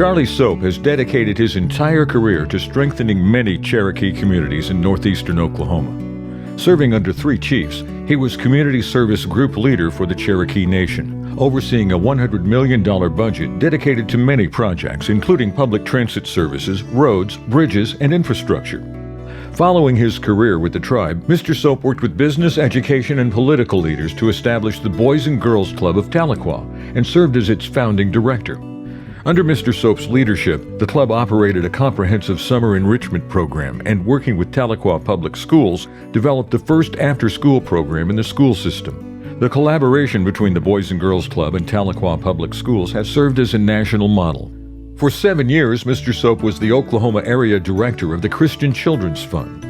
Charlie Soap has dedicated his entire career to strengthening many Cherokee communities in northeastern Oklahoma. Serving under 3 chiefs, he was community service group leader for the Cherokee Nation, overseeing a $100 million budget dedicated to many projects, including public transit services, roads, bridges, and infrastructure. Following his career with the tribe, Mr. Soap worked with business, education, and political leaders to establish the Boys and Girls Club of Tahlequah and served as its founding director. Under Mr. Soap's leadership, the club operated a comprehensive summer enrichment program and, working with Tahlequah Public Schools, developed the first after-school program in the school system. The collaboration between the Boys and Girls Club and Tahlequah Public Schools has served as a national model. For 7 years, Mr. Soap was the Oklahoma area director of the Christian Children's Fund.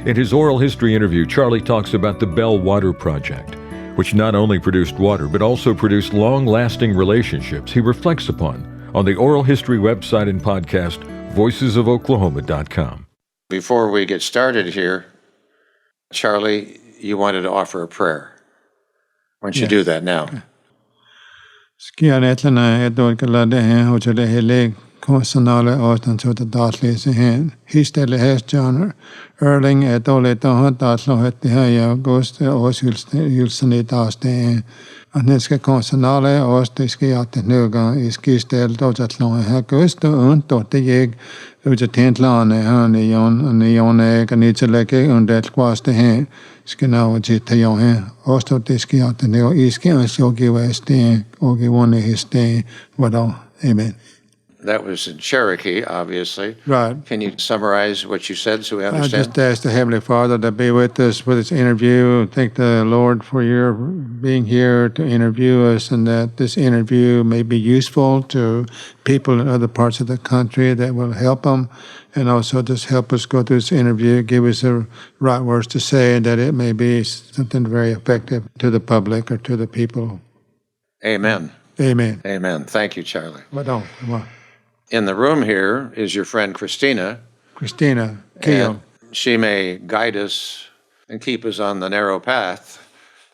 In his oral history interview, Charlie talks about the Bell Water Project, which not only produced water but also produced long-lasting relationships he reflects upon on the oral history website and podcast, voicesofoklahoma.com. Before we get started here, Charlie, you wanted to offer a prayer. Why don't you do that now? Konstnale Austin så det datlis hen. Histelle hästjaner. Erling är dåligt och har datlo det här i augusti och hylsen i dagsdagen. Att ni ska konstnale Austin ska jag till nuga i skistel då att långa här augusti och då det gick ut att tentlane här i jon kan inte lägga under kvaste här. Ska nå till jag här. Och då det ska jag till nuga i ska så give sten och give one his day. Vadå? Amen. That was in Cherokee, obviously. Right. Can you summarize what you said so we understand? I just asked the Heavenly Father to be with us with this interview. Thank the Lord for your being here to interview us, and that this interview may be useful to people in other parts of the country that will help them, and also just help us go through this interview, give us the right words to say, and that it may be something very effective to the public or to the people. Amen. Amen. Amen. Thank you, Charlie. Come on. In the room here is your friend Christina. Christina Keel. She may guide us and keep us on the narrow path.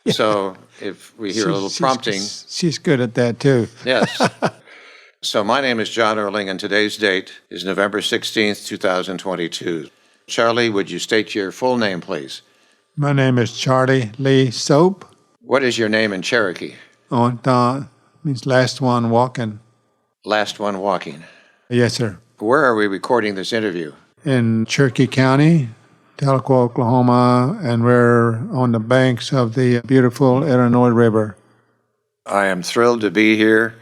Yeah. So if we hear a little prompting. She's good at that too. Yes. So my name is John Erling, and today's date is November 16th, 2022. Charlie, would you state your full name, please? My name is Charlie Lee Soap. What is your name in Cherokee? Means last one walking. Last one walking. Yes, sir. Where are we recording this interview? In Cherokee County, Tahlequah, Oklahoma, and we're on the banks of the beautiful Illinois River. I am thrilled to be here.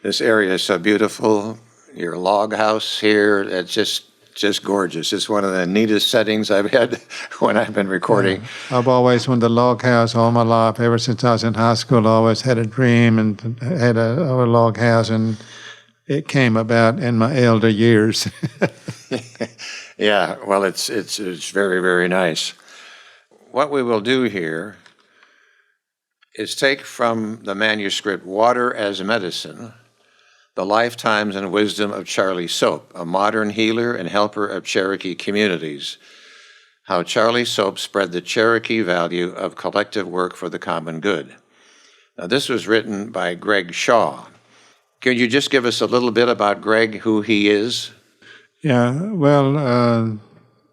This area is so beautiful. Your log house here, it's just gorgeous. It's one of the neatest settings I've had when I've been recording. Yeah. I've always wanted the log house all my life. Ever since I was in high school, I always had a dream and had a log house, and it came about in my elder years. Yeah, well, it's very, very nice. What we will do here is take from the manuscript Water as Medicine, the lifetimes and wisdom of Charlie Soap, a modern healer and helper of Cherokee communities. How Charlie Soap spread the Cherokee value of collective work for the common good. Now, this was written by Greg Shaw. Can you just give us a little bit about Greg, who he is? Yeah, well,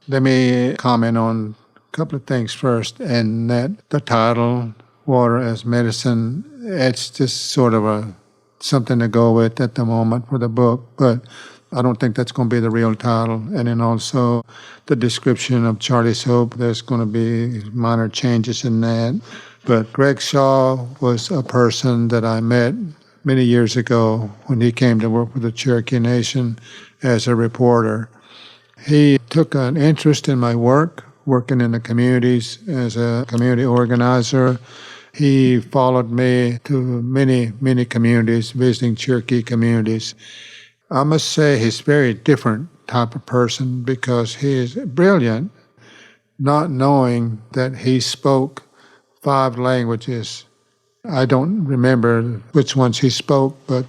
let me comment on a couple of things first, and that the title, Water as Medicine, it's just sort of something to go with at the moment for the book, but I don't think that's going to be the real title. And then also the description of Charlie Soap, there's going to be minor changes in that. But Greg Shaw was a person that I met many years ago when he came to work with the Cherokee Nation as a reporter. He took an interest in my work, working in the communities as a community organizer. He followed me to many, many communities, visiting Cherokee communities. I must say he's a very different type of person because he is brilliant, not knowing that he spoke 5 languages. I don't remember which ones he spoke, but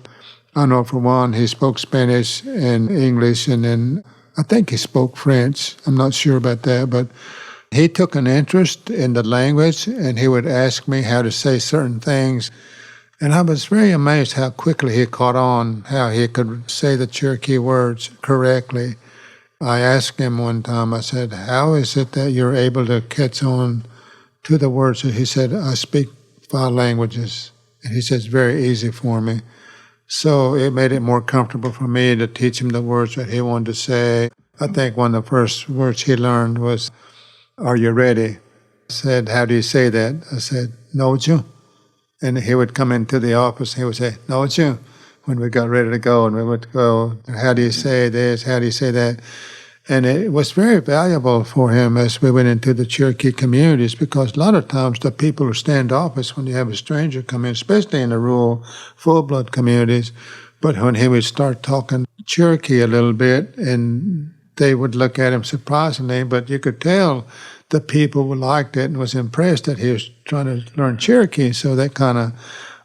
I know for one, he spoke Spanish and English, and then I think he spoke French. I'm not sure about that, but he took an interest in the language, and he would ask me how to say certain things. And I was very amazed how quickly he caught on, how he could say the Cherokee words correctly. I asked him one time, I said, how is it that you're able to catch on to the words? He said, I speak 5 languages. And he said, it's very easy for me. So it made it more comfortable for me to teach him the words that he wanted to say. I think one of the first words he learned was, are you ready? I said, how do you say that? I said, no, you. And he would come into the office and he would say, no, you, when we got ready to go. And we would go, how do you say this? How do you say that? And it was very valuable for him as we went into the Cherokee communities, because a lot of times the people are standoffish when you have a stranger come in, especially in the rural, full-blood communities. But when he would start talking Cherokee a little bit, and they would look at him surprisingly, but you could tell the people liked it and was impressed that he was trying to learn Cherokee. So that kind of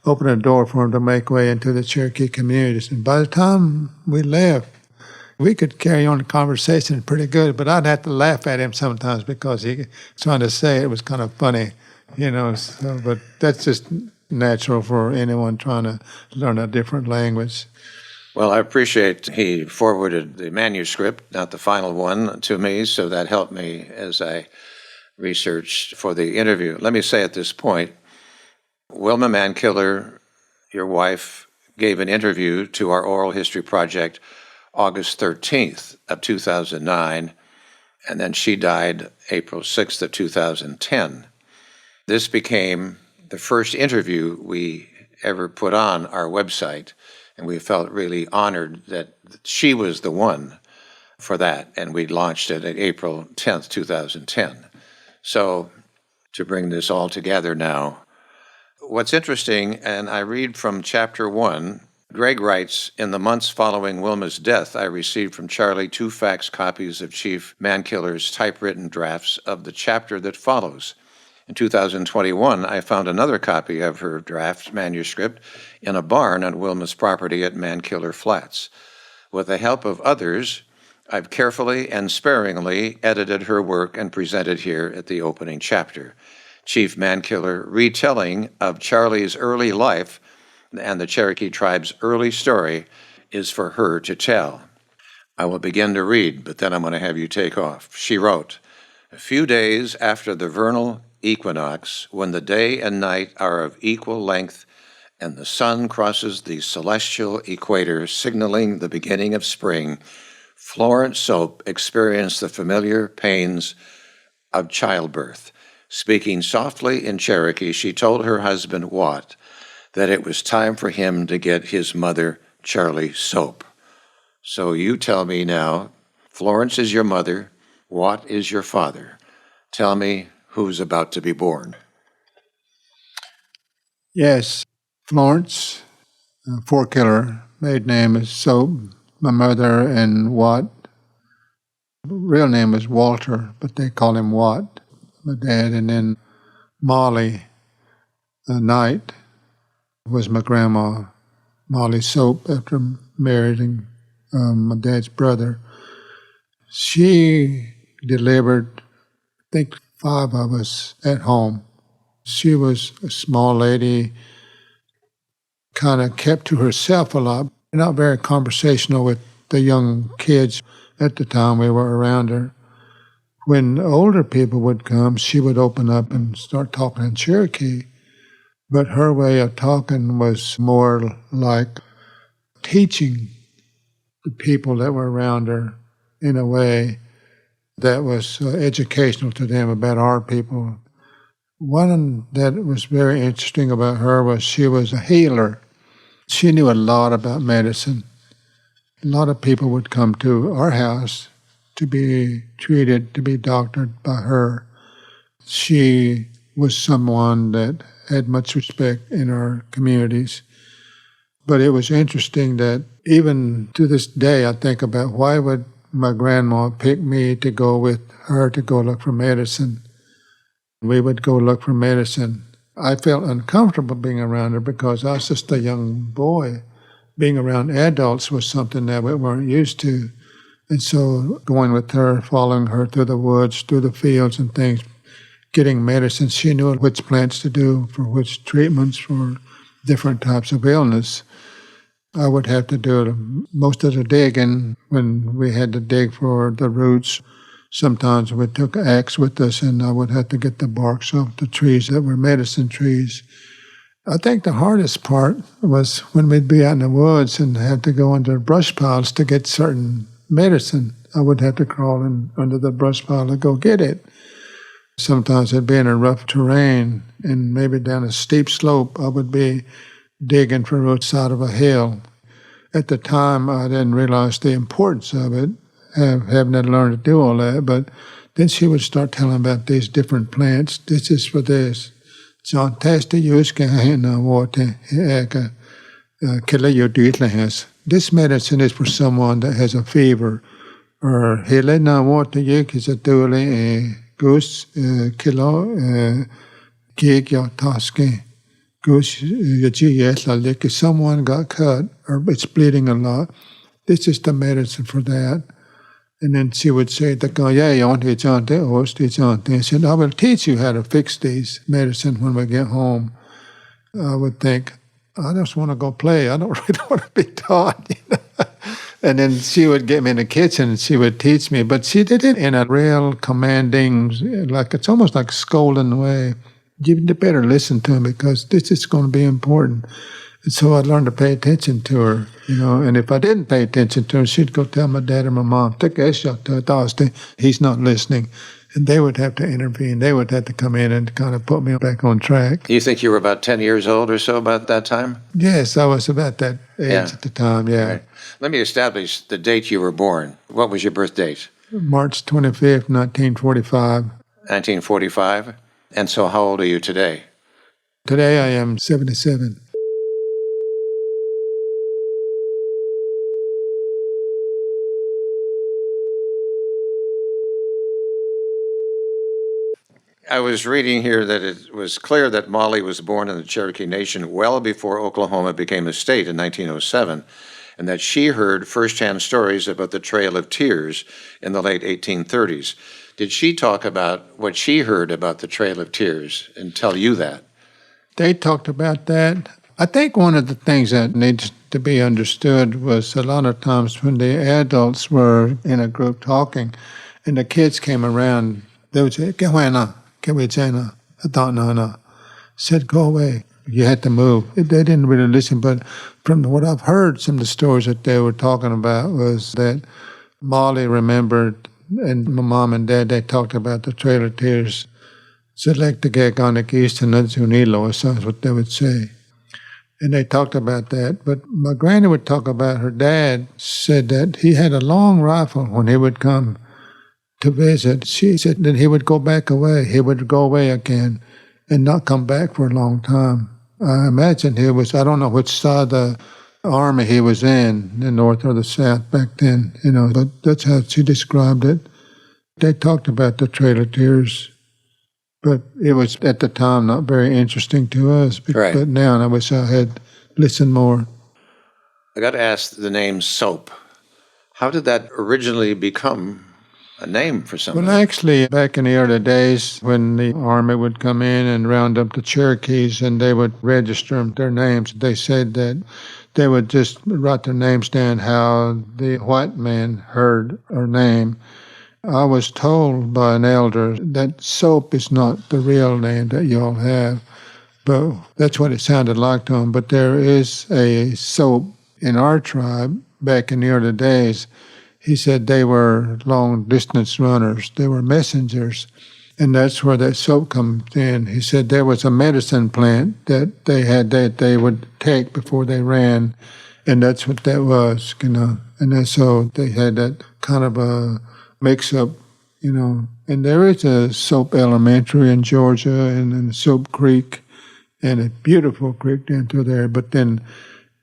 opened a door for him to make way into the Cherokee communities. And by the time we left, we could carry on the conversation pretty good, but I'd have to laugh at him sometimes because he was trying to say it was kind of funny, So, but that's just natural for anyone trying to learn a different language. Well, I appreciate he forwarded the manuscript, not the final one, to me, so that helped me as I researched for the interview. Let me say at this point, Wilma Mankiller, your wife, gave an interview to our Oral History Project August 13th of 2009, and then she died April 6th of 2010. This became the first interview we ever put on our website, and we felt really honored that she was the one for that, and we launched it at April 10th, 2010. So to bring this all together now, what's interesting, and I read from chapter 1, Greg writes, in the months following Wilma's death, I received from Charlie 2 fax copies of Chief Mankiller's typewritten drafts of the chapter that follows. In 2021, I found another copy of her draft manuscript in a barn on Wilma's property at Mankiller Flats. With the help of others, I've carefully and sparingly edited her work and presented here at the opening chapter. Chief Mankiller retelling of Charlie's early life and the Cherokee tribe's early story is for her to tell. I will begin to read, but then I'm going to have you take off. She wrote, a few days after the vernal equinox, when the day and night are of equal length and the sun crosses the celestial equator, signaling the beginning of spring, Florence Soap experienced the familiar pains of childbirth. Speaking softly in Cherokee, she told her husband, Watt, that it was time for him to get his mother, Charlie, soap. So you tell me now, Florence is your mother, Watt is your father. Tell me who's about to be born. Yes, Florence, Four-Killer, maiden name is Soap. My mother and Watt, real name is Walter, but they call him Watt, my dad. And then Molly, Knight, was my grandma, Molly Soap, after marrying my dad's brother. She delivered, I think, 5 of us at home. She was a small lady, kind of kept to herself a lot, not very conversational with the young kids at the time we were around her. When older people would come, she would open up and start talking in Cherokee. But her way of talking was more like teaching the people that were around her in a way that was educational to them about our people. One that was very interesting about her was she was a healer. She knew a lot about medicine. A lot of people would come to our house to be treated, to be doctored by her. She was someone that had much respect in our communities. But it was interesting that even to this day, I think about why would my grandma pick me to go with her to go look for medicine. We would go look for medicine. I felt uncomfortable being around her because I was just a young boy. Being around adults was something that we weren't used to. And so going with her, following her through the woods, through the fields and things, getting medicine, she knew which plants to do for which treatments, for different types of illness. I would have to do most of the digging when we had to dig for the roots. Sometimes we took an axe with us, and I would have to get the barks off the trees that were medicine trees. I think the hardest part was when we'd be out in the woods and have to go under brush piles to get certain medicine. I would have to crawl in under the brush pile to go get it. Sometimes it'd be in a rough terrain, and maybe down a steep slope, I would be digging for roots out of a hill. At the time, I didn't realize the importance of it, having to learn to do all that, but then she would start telling about these different plants. This is for this. John testa yuska hena water killa. This medicine is for someone that has a fever. Or helena water yuk is a dole goose kilo gig your taske. Goose if someone got cut or it's bleeding a lot. This is the medicine for that. And then she would say, I said, I will teach you how to fix these medicine when we get home. I would think, I just want to go play. I don't really want to be taught. And then she would get me in the kitchen and she would teach me. But she did it in a real commanding, like it's almost like a scolding way. You better listen to me because this is going to be important. And so I learned to pay attention to her, and if I didn't pay attention to her, she'd go tell my dad or my mom, he's not listening. And they would have to intervene. They would have to come in and kind of put me back on track. You think you were about 10 years old or so about that time? Yes, I was about that age at the time, yeah. Right. Let me establish the date you were born. What was your birth date? March 25th, 1945. 1945? And so how old are you today? Today I am 77. I was reading here that it was clear that Molly was born in the Cherokee Nation well before Oklahoma became a state in 1907, and that she heard firsthand stories about the Trail of Tears in the late 1830s. Did she talk about what she heard about the Trail of Tears and tell you that? They talked about that. I think one of the things that needs to be understood was a lot of times when the adults were in a group talking and the kids came around, they would say, said, go away. You had to move. They didn't really listen, but from what I've heard, some of the stories that they were talking about was that Molly remembered, and my mom and dad, they talked about the Trail of Tears. Select the Gagonic East and Unilo, or something what they would say. And they talked about that. But my granny would talk about her dad, said that he had a long rifle when he would come to visit. She said that he would go back away. He would go away again and not come back for a long time. I imagine he was, I don't know which side of the army he was in, the North or the South back then, but that's how she described it. They talked about the Trail of Tears, but it was at the time not very interesting to us. Right. But now I wish I had listened more. I got to ask the name soap. How did that originally become a name for something? Well, actually, back in the early days when the Army would come in and round up the Cherokees and they would register their names, they said that they would just write their names down how the white man heard our name. I was told by an elder that soap is not the real name that you all have, but that's what it sounded like to them. But there is a soap in our tribe back in the early days. He said they were long-distance runners. They were messengers, and that's where that soap comes in. He said there was a medicine plant that they had that they would take before they ran, and that's what that was, And that's so they had that kind of a mix-up, And there is a Soap Elementary in Georgia and Soap Creek and a beautiful creek down through there, but then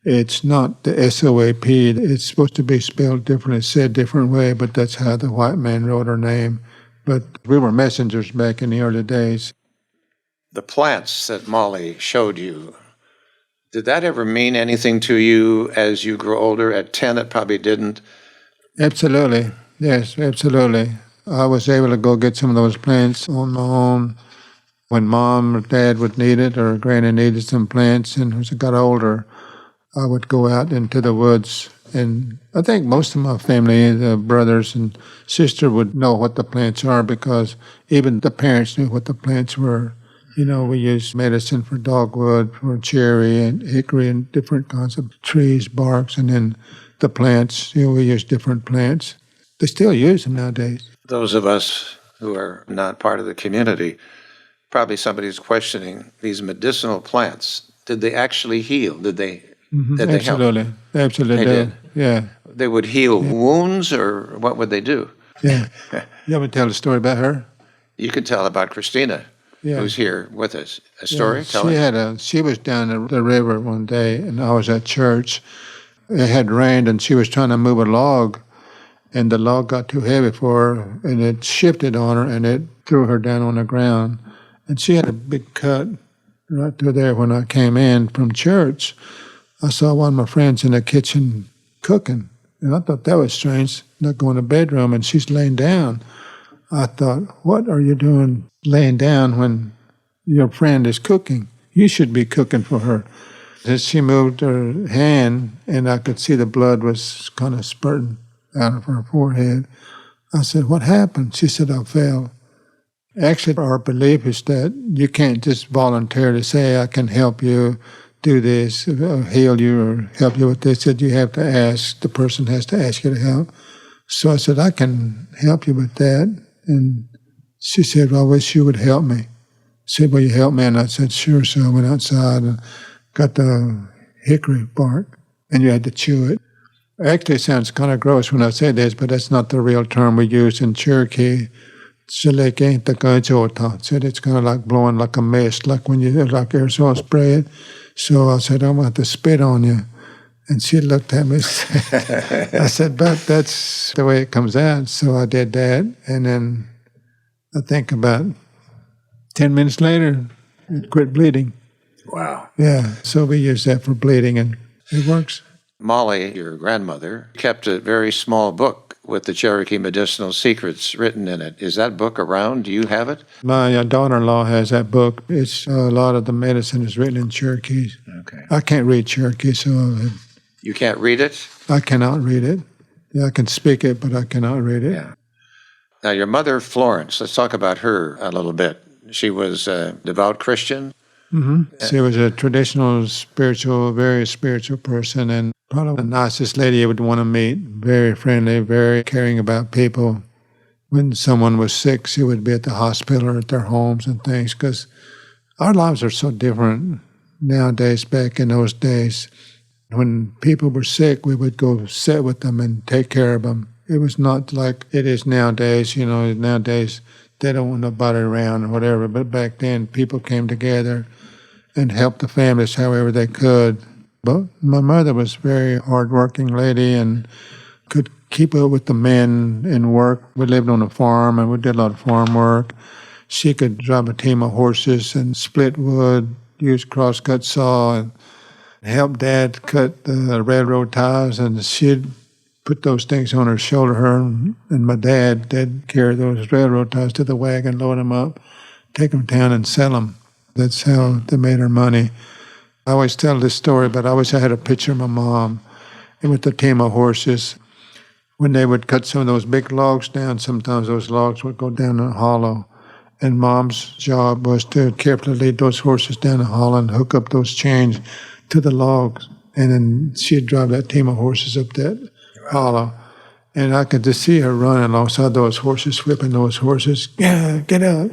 it's not the SOAP. It's supposed to be spelled different. It's said different way, but that's how the white man wrote our name. But we were messengers back in the early days. The plants that Molly showed you, did that ever mean anything to you as you grew older? At 10, it probably didn't. Absolutely. Yes, absolutely. I was able to go get some of those plants on my own. When Mom or Dad would need it, or Granny needed some plants, and as I got older, I would go out into the woods. And I think most of my family, the brothers and sister, would know what the plants are because even the parents knew what the plants were. You know, we use medicine for dogwood, for cherry and hickory and different kinds of trees, barks, and then the plants, we use different plants. They still use them nowadays. Those of us who are not part of the community, probably somebody's questioning these medicinal plants. Did they actually heal? Did they Absolutely. help? They absolutely They did. did. Yeah. They would heal wounds, or what would they do? Yeah. You ever tell a story about her? You could tell about Christina, who's here with us. A story? Tell us. She was down the river one day, and I was at church. It had rained, and she was trying to move a log, and the log got too heavy for her, and it shifted on her, and it threw her down on the ground. And she had a big cut right through there. When I came in from church, I saw one of my friends in the kitchen cooking, and I thought that was strange, not going to the bedroom, and she's laying down. I thought, what are you doing laying down when your friend is cooking? You should be cooking for her. As she moved her hand, and I could see the blood was kind of spurting out of her forehead. I said, what happened? She said, I fell. Actually, our belief is that you can't just voluntarily say, I can help you do this, or heal you, or help you with this. That you have to ask, the person has to ask you to help. So I said, I can help you with that. And she said, well, I wish you would help me. I said, will you help me? And I said, sure. So I went outside and got the hickory bark, and you had to chew it. Actually, it sounds kind of gross when I say this, but that's not the real term we use in Cherokee. Tahlequah, said it's kind of like blowing like a mist, like when you like aerosol spray it. So I said, I'm going to have to spit on you. And she looked at me. I said, but that's the way it comes out. So I did that. And then I think about 10 minutes later, it quit bleeding. Wow. Yeah. So we use that for bleeding, and it works. Molly, your grandmother, kept a very small book with the Cherokee medicinal secrets written in it. Is that book around? Do you have it? My daughter-in-law has that book. It's a lot of the medicine is written in Cherokee. Okay. I can't read Cherokee, so You can't read it? I cannot read it. Yeah, I can speak it, but I cannot read it. Yeah. Now, your mother, Florence, let's talk about her a little bit. She was a devout Christian. She was a traditional, spiritual, very spiritual person, and probably the nicest lady you would want to meet. Very friendly, very caring about people. When someone was sick, she would be at the hospital or at their homes and things, because our lives are so different nowadays. Back in those days, when people were sick, we would go sit with them and take care of them. It was not like it is nowadays. Nowadays they don't want nobody around or whatever, but back then people came together and helped the families however they could. But my mother was a very hard-working lady and could keep up with the men and work. We lived on a farm, and we did a lot of farm work. She could drive a team of horses and split wood, use crosscut saw, and help Dad cut the railroad ties, and she'd put those things on her shoulder. Her and my dad, they'd carry those railroad ties to the wagon, load them up, take them down and sell them. That's how they made her money. I always tell this story, but I wish I had a picture of my mom and with the team of horses. When they would cut some of those big logs down, sometimes those logs would go down a hollow. And Mom's job was to carefully lead those horses down the hollow and hook up those chains to the logs. And then she'd drive that team of horses up that hollow. And I could just see her running alongside those horses, whipping those horses. Yeah, get out,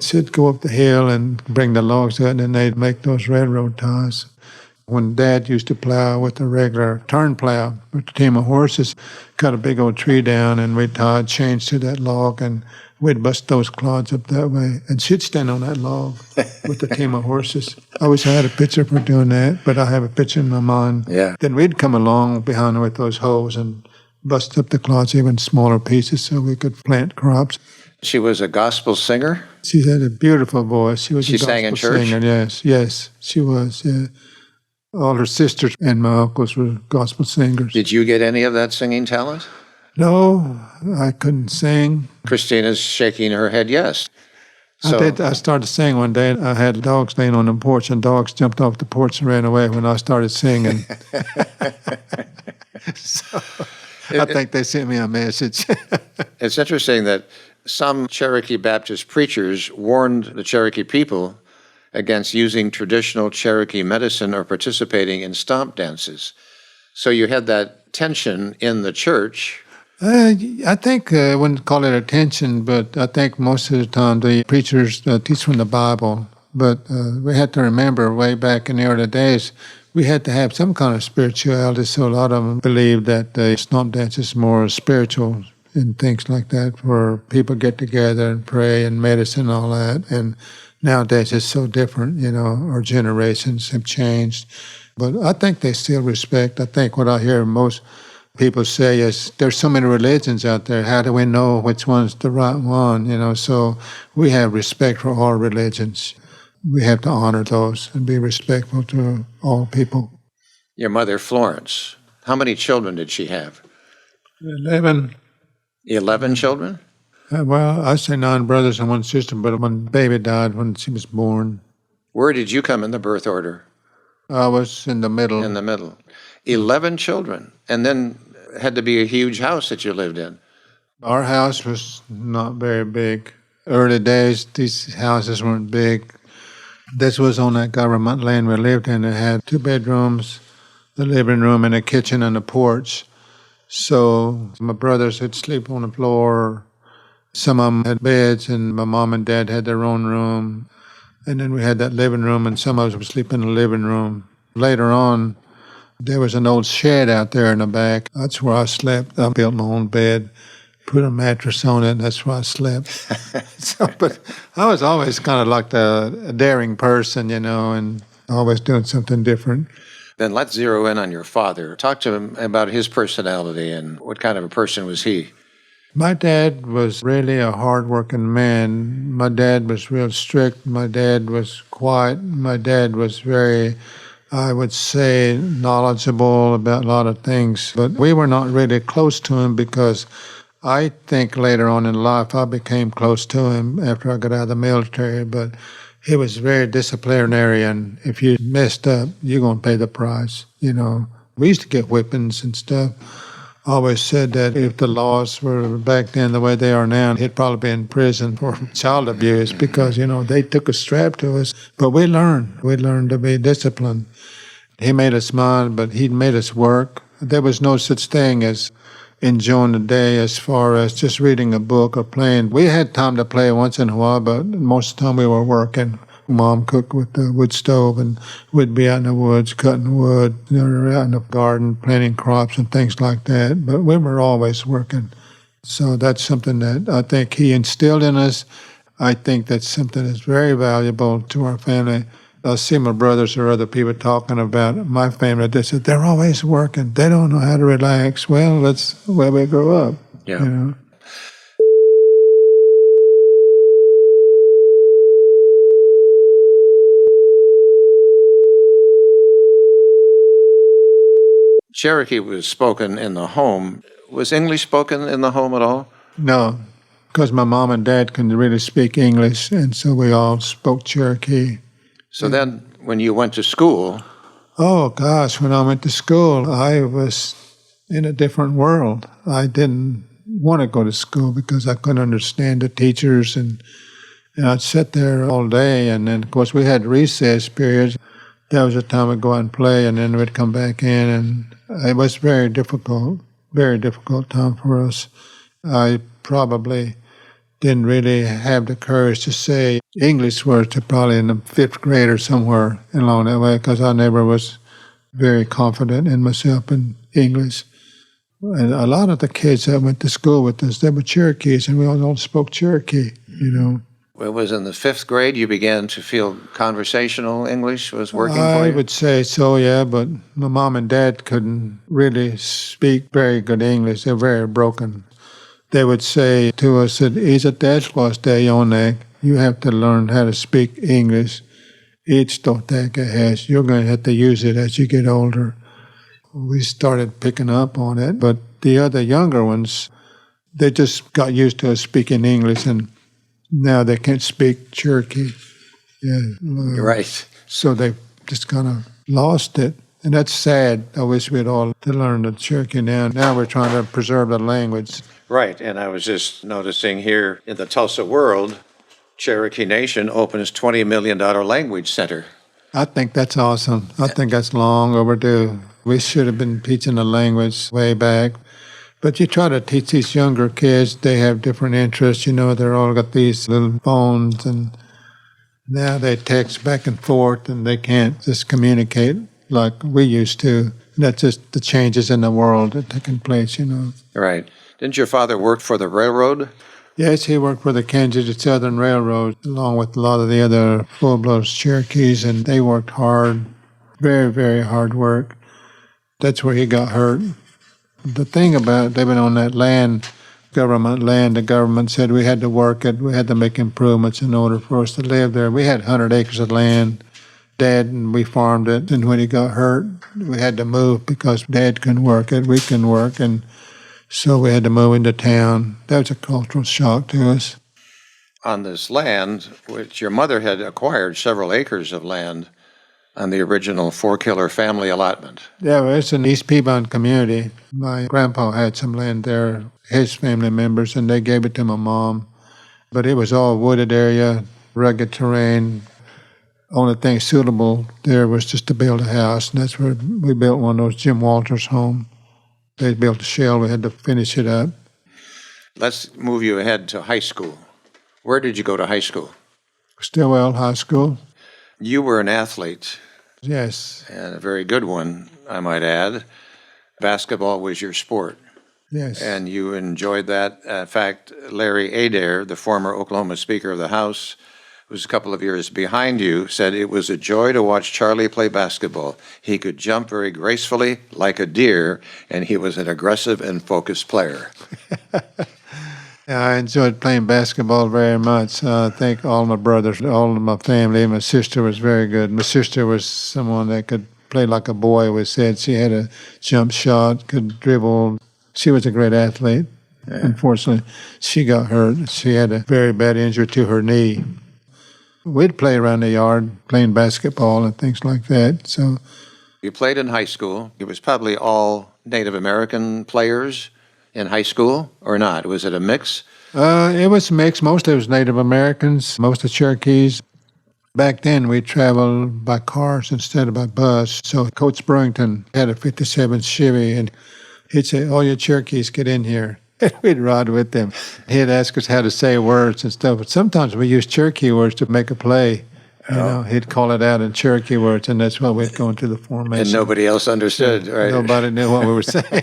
She'd go up the hill and bring the logs out, and then they'd make those railroad ties. When Dad used to plow with a regular turn plow with a team of horses, cut a big old tree down, and we'd tie chains to that log, and we'd bust those clods up that way. And she'd stand on that log with the team of horses. I wish I had a picture for doing that, but I have a picture in my mind. Yeah. Then we'd come along behind her with those hoes and bust up the clods even smaller pieces so we could plant crops. She was a gospel singer? She had a beautiful voice. She was a gospel sang in church? singer. Yes, she was. Yeah. All her sisters and my uncles were gospel singers. Did you get any of that singing talent? No, I couldn't sing. Christina's shaking her head yes. So, I started singing one day. I had dogs laying on the porch, and dogs jumped off the porch and ran away when I started singing. So I think they sent me a message. it's interesting that some Cherokee Baptist preachers warned the Cherokee people against using traditional Cherokee medicine or participating in stomp dances. So you had that tension in the church. I think I wouldn't call it a tension, but I think most of the time the preachers teach from the Bible. But we had to remember way back in the early days, we had to have some kind of spirituality. So a lot of them believe that the stomp dance is more spiritual and things like that, where people get together and pray and medicine and all that. And nowadays it's so different, our generations have changed. But I think they still respect. I think what I hear most people say is, there's so many religions out there. How do we know which one's the right one? So we have respect for all religions. We have to honor those and be respectful to all people. Your mother, Florence, how many children did she have? 11. 11 children? Well, I say 9 brothers and 1 sister, but one baby died when she was born. Where did you come in the birth order? I was in the middle. In the middle. 11 children. And then it had to be a huge house that you lived in. Our house was not very big. Early days, these houses weren't big. This was on that government land we lived in. It had 2 bedrooms, the living room, and a kitchen and a porch. So my brothers would sleep on the floor. Some of them had beds, and my mom and dad had their own room. And then we had that living room, and some of us would sleep in the living room. Later on, there was an old shed out there in the back. That's where I slept. I built my own bed, put a mattress on it, and that's where I slept. But I was always kind of like a daring person, and always doing something different. Then let's zero in on your father. Talk to him about his personality and what kind of a person was he? My dad was really a hard-working man. My dad was real strict. My dad was quiet. My dad was very, I would say, knowledgeable about a lot of things. But we were not really close to him because I think later on in life I became close to him after I got out of the military. But he was very disciplinary, and if you messed up, you're going to pay the price. We used to get whippings and stuff. I always said that if the laws were back then the way they are now, he'd probably be in prison for child abuse because, they took a strap to us. But we learned. We learned to be disciplined. He made us smile, but he made us work. There was no such thing as enjoying the day as far as just reading a book or playing. We had time to play once in a while, but most of the time we were working. Mom cooked with the wood stove, and we'd be out in the woods cutting wood, out in the garden planting crops and things like that. But we were always working. So that's something that I think he instilled in us. I think that's something that's very valuable to our family. I see my brothers or other people talking about my family. They said, they're always working. They don't know how to relax. Well, that's where we grew up. Yeah. Cherokee was spoken in the home. Was English spoken in the home at all? No, because my mom and dad couldn't really speak English, and so we all spoke Cherokee. So then when you went to school... Oh, gosh, when I went to school, I was in a different world. I didn't want to go to school because I couldn't understand the teachers, and I'd sit there all day, and then, of course, we had recess periods. That was the time we'd go out and play, and then we'd come back in, and it was very difficult time for us. I probably didn't really have the courage to say English words to probably in the 5th grade or somewhere along that way, because I never was very confident in myself in English. And a lot of the kids that went to school with us, they were Cherokees, and we all spoke Cherokee, It was in the 5th grade you began to feel conversational English was working for you? I would say so, yeah, but my mom and dad couldn't really speak very good English. They're very broken. They would say to us that you have to learn how to speak English. You're going to have to use it as you get older. We started picking up on it, but the other younger ones, they just got used to us speaking English, and Now they can't speak Cherokee. Yeah, Right. so they've just kind of lost it. And that's sad. I wish we'd all to learn the Cherokee now. Now we're trying to preserve the language. Right, and I was just noticing here in the Tulsa World, Cherokee Nation opens $20 million language center. I think that's awesome. I think that's long overdue. We should have been teaching the language way back. But you try to teach these younger kids, they have different interests. They're all got these little phones, and now they text back and forth, and they can't just communicate like we used to. That's just the changes in the world that are taking place. Right. Didn't your father work for the railroad? Yes, he worked for the Kansas City Southern Railroad, along with a lot of the other full-blood Cherokees, and they worked hard, very, very hard work. That's where he got hurt. The thing about it, they've been on that land, government land. The government said we had to work it. We had to make improvements in order for us to live there. We had 100 acres of land. Dad and we farmed it. And when he got hurt, we had to move because Dad couldn't work it. We couldn't work. And so we had to move into town. That was a cultural shock to us. On this land, which your mother had acquired several acres of land on the original Four-Killer family allotment. Yeah, well, it's an East Piedmont community. My grandpa had some land there, his family members, and they gave it to my mom. But it was all wooded area, rugged terrain. Only thing suitable there was just to build a house, and that's where we built one of those Jim Walters' home. They built a shell. We had to finish it up. Let's move you ahead to high school. Where did you go to high school? Stillwell High School. You were an athlete, Yes, and a very good one, I might add. Basketball was your sport, yes. and you enjoyed that. In fact, Larry Adair, the former Oklahoma Speaker of the House, who was a couple of years behind you, said it was a joy to watch Charlie play basketball. He could jump very gracefully, like a deer, and he was an aggressive and focused player. Yeah, I enjoyed playing basketball very much. I think all my brothers, all of my family, my sister was very good. My sister was someone that could play like a boy, we said. She had a jump shot, could dribble. She was a great athlete. Yeah. Unfortunately, she got hurt. She had a very bad injury to her knee. We'd play around the yard, playing basketball and things like that. So, you played in high school. It was probably all Native American players in high school, or not? Was it a mix? It was mixed. Mostly it was Native Americans, most of Cherokees. Back then, we traveled by cars instead of by bus. So Coach Brewington had a 57 Chevy, and he'd say, "All you Cherokees, get in here." And we'd ride with them. He'd ask us how to say words and stuff. But sometimes we used Cherokee words to make a play. He'd call it out in Cherokee words, and that's why we'd go into the formation. And nobody else understood, right? Nobody knew what we were saying.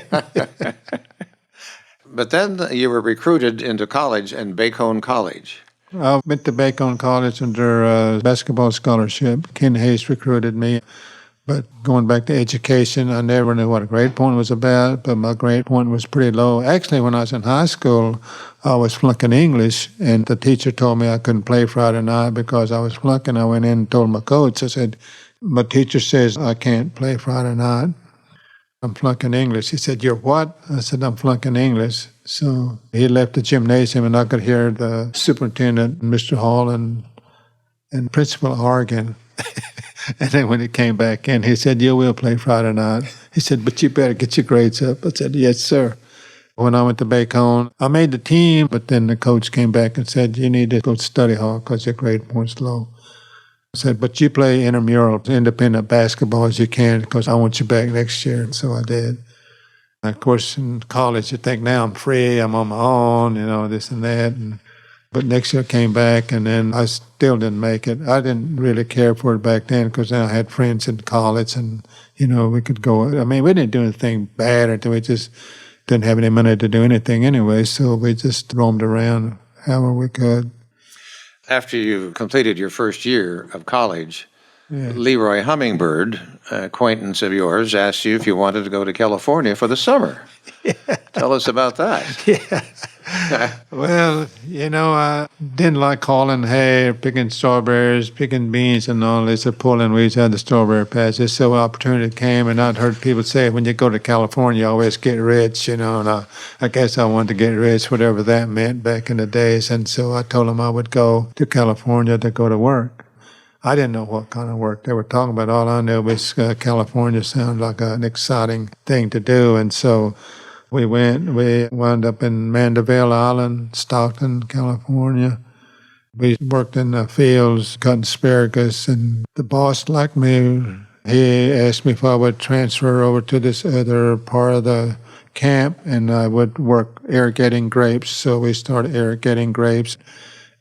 But then you were recruited into college in Bacone College. I went to Bacone College under a basketball scholarship. Ken Hayes recruited me. But going back to education, I never knew what a grade point was about, but my grade point was pretty low. Actually, when I was in high school, I was flunking English, and the teacher told me I couldn't play Friday night because I was flunking. I went in and told my coach, I said, "My teacher says I can't play Friday night. I'm flunking English." He said, "You're what?" I said, "I'm flunking English." So he left the gymnasium, and I could hear the superintendent, Mr. Hall, and Principal arguing. And then when he came back in, he said, "You will play Friday night." He said, "But you better get your grades up." I said, "Yes, sir." When I went to Bacone, I made the team, but then the coach came back and said, "You need to go to study hall because your grade point's low." I said, "But you play intramural, independent basketball as you can because I want you back next year." And so I did. And of course, in college, you think, now I'm free, I'm on my own, this and that. But next year I came back, and then I still didn't make it. I didn't really care for it back then because then I had friends in college, and, we could go. I mean, we didn't do anything bad, or we just didn't have any money to do anything anyway, so we just roamed around however we could. After you completed your first year of college, Leroy Hummingbird, an acquaintance of yours, asked you if you wanted to go to California for the summer. Tell us about that. Well, I didn't like hauling hay, or picking strawberries, picking beans and all this, or pulling weeds out of the strawberry patch. Just so opportunity came, and I'd heard people say when you go to California, you always get rich, and I guess I wanted to get rich, whatever that meant back in the days. And so I told them I would go to California to go to work. I didn't know what kind of work they were talking about. All I knew was California sounded like an exciting thing to do, and so we wound up in Mandeville Island, Stockton, California. We worked in the fields, cutting asparagus, and the boss liked me. He asked me if I would transfer over to this other part of the camp, and I would work irrigating grapes. So we started irrigating grapes.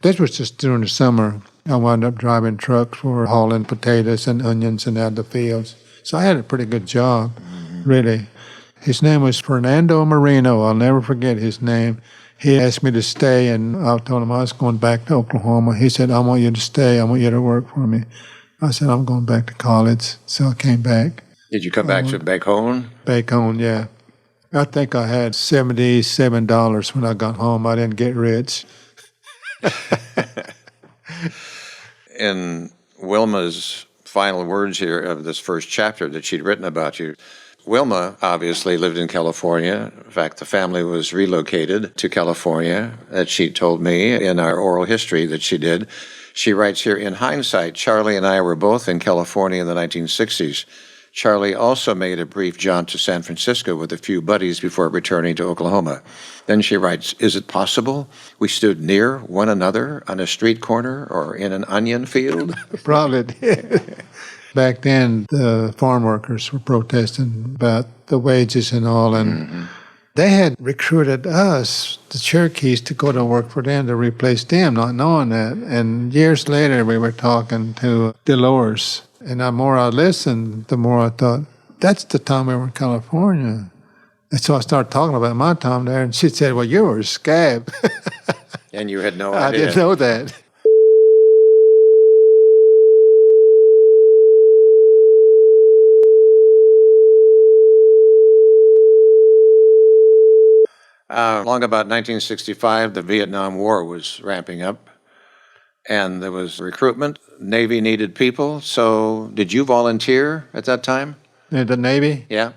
This was just during the summer. I wound up driving trucks for hauling potatoes and onions and out of the fields. So I had a pretty good job, really. His name was Fernando Marino. I'll never forget his name. He asked me to stay, and I told him I was going back to Oklahoma. He said, I want you to stay. I want you to work for me. I said, I'm going back to college. So I came back. Did you come back to Bacone? Bacone, yeah. I think I had $77 when I got home. I didn't get rich. In Wilma's final words here of this first chapter that she'd written about you, Wilma obviously lived in California. In fact, the family was relocated to California, that she told me in our oral history that she did. She writes here, in hindsight, Charlie and I were both in California in the 1960s. Charlie also made a brief jaunt to San Francisco with a few buddies before returning to Oklahoma. Then she writes, is it possible we stood near one another on a street corner or in an onion field? Probably did. Back then, the farm workers were protesting about the wages and all, and they had recruited us, the Cherokees, to go to work for them to replace them, not knowing that. And years later, we were talking to Dolores, and the more I listened, the more I thought, that's the time we were in California. And so I started talking about my time there, and she said, well, you were a scab. And you had no I idea. didn't know that. Along about 1965, the Vietnam War was ramping up, and there was recruitment. Navy needed people. So did you volunteer at that time? In the Navy? Yeah.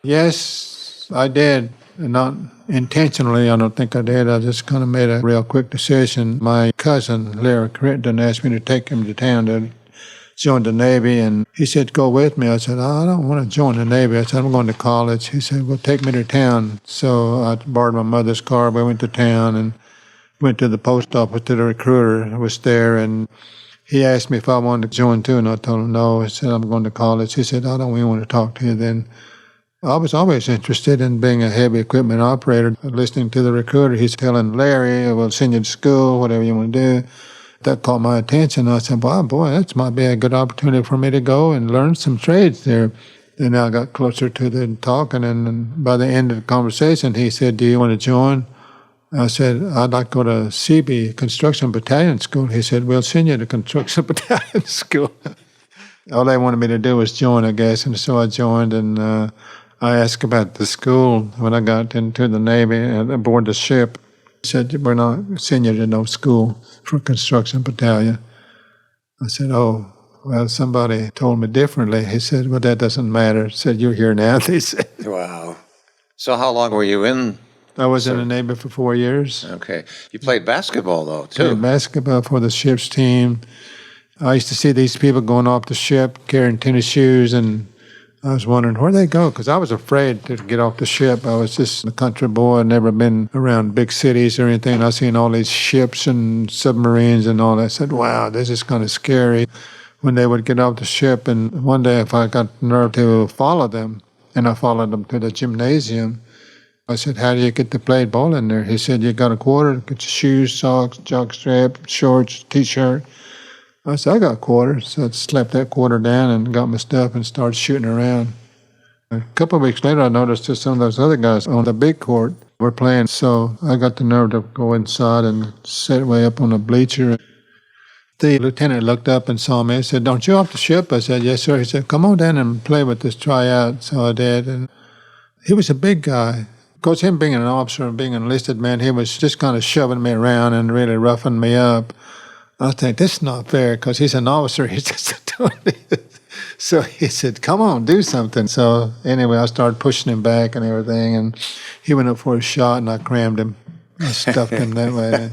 Yes, I did. Not intentionally, I don't think I did. I just kind of made a real quick decision. My cousin, Larry Crittenden, asked me to take him to town to join the Navy, and he said, go with me. I said, I don't want to join the Navy. I said, I'm going to college. He said, well, take me to town. So I borrowed my mother's car. We went to town and went to the post office to the recruiter who was there, and he asked me if I wanted to join too, and I told him no. I said, I'm going to college. He said, I don't even want to talk to you then. I was always interested in being a heavy equipment operator. Listening to the recruiter, he's telling Larry, we'll send you to school, whatever you want to do. That caught my attention. I said, well, boy, that might be a good opportunity for me to go and learn some trades there. Then I got closer to the talking, and by the end of the conversation, he said, do you want to join? I said, I'd like to go to CB, Construction Battalion School. He said, we'll send you to Construction Battalion School. All they wanted me to do was join, I guess, and so I joined, and I asked about the school when I got into the Navy aboard the ship. He said, we're not sending you to no school for construction battalion. I said, oh, well, somebody told me differently. He said, well, that doesn't matter. He said, you're here now, they said. Wow. So how long were you in? I was in the Navy for 4 years. Okay. You played basketball, though, too. Played basketball for the ship's team. I used to see these people going off the ship carrying tennis shoes, and I was wondering where they go, because I was afraid to get off the ship. I was just a country boy, I'd never been around big cities or anything. I seen all these ships and submarines and all that. I said, wow, this is kind of scary. When they would get off the ship, and one day if I got the nerve to follow them, and I followed them to the gymnasium, I said, how do you get to play ball in there? He said, you got a quarter, get your shoes, socks, jockstrap, shorts, T-shirt. I said, I got a quarter. So I slapped that quarter down and got my stuff and started shooting around. A couple of weeks later, I noticed that some of those other guys on the big court were playing. So I got the nerve to go inside and sit way up on a bleacher. The lieutenant looked up and saw me and said, "Don't you off the ship?" I said, "Yes, sir." He said, "Come on down and play with this tryout." So I did. And he was a big guy. Of course, him being an officer and being an enlisted man, he was just kind of shoving me around and really roughing me up. I think, this is not fair, because he's an officer. He's just doing this. So he said, "Come on, do something." So anyway, I started pushing him back and everything, and he went up for a shot, and I crammed him. I stuffed him that way.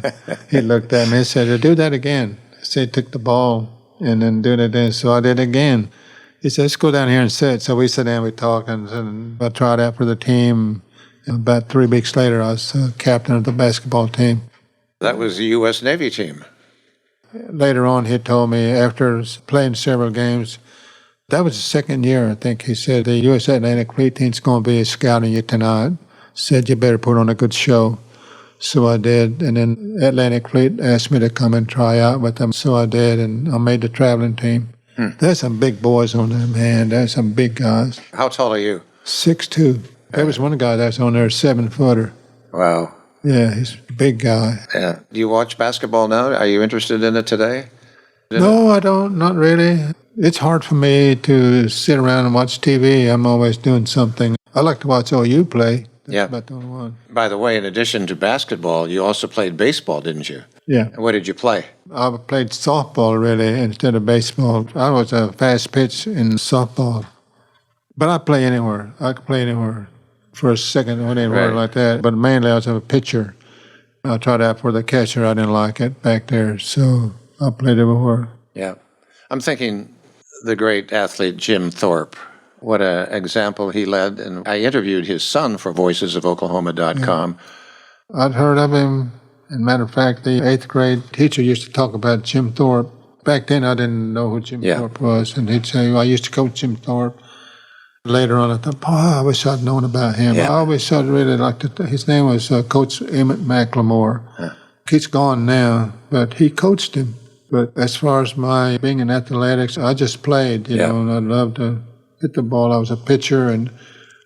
He looked at me and said, "Do that again." I said, "Took the ball and then do it again." So I did it again. He said, "Let's go down here and sit." So we sat down, we talked, and I tried out for the team. And about 3 weeks later, I was captain of the basketball team. That was the U.S. Navy team. Later on, he told me, after playing several games, that was the second year, I think, he said, "The U.S. Atlantic Fleet team's going to be scouting you tonight." Said, "You better put on a good show." So I did, and then Atlantic Fleet asked me to come and try out with them. So I did, and I made the traveling team. There's some big boys on there, man. There's some big guys. How tall are you? 6'2". There was one guy that's on there, 7-footer. Wow. Yeah, he's a big guy. Yeah. Do you watch basketball now? Are you interested in it today? No, I don't, not really. It's hard for me to sit around and watch TV. I'm always doing something. I like to watch OU play. That's Yeah. about the only one. By the way, in addition to basketball, you also played baseball, didn't you? Yeah. What did you play? I played softball, really, instead of baseball. I was a fast pitch in softball. But I play anywhere. I could play anywhere. First, second, or anywhere Right. like that. But mainly I was a pitcher. I tried out for the catcher. I didn't like it back there, so I played everywhere. Yeah. I'm thinking the great athlete Jim Thorpe. What an example he led. And I interviewed his son for voicesofoklahoma.com. I'd heard of him. As a matter of fact, the 8th grade teacher used to talk about Jim Thorpe. Back then, I didn't know who Jim Yeah. Thorpe was. And he'd say, "I used to coach Jim Thorpe." Later on, I thought, I wish I'd known about him. Yeah. I always I'd really liked it. His name was Coach Emmett McLemore. He's gone now, but he coached him. But as far as my being in athletics, I just played, you know, and I loved to hit the ball. I was a pitcher, and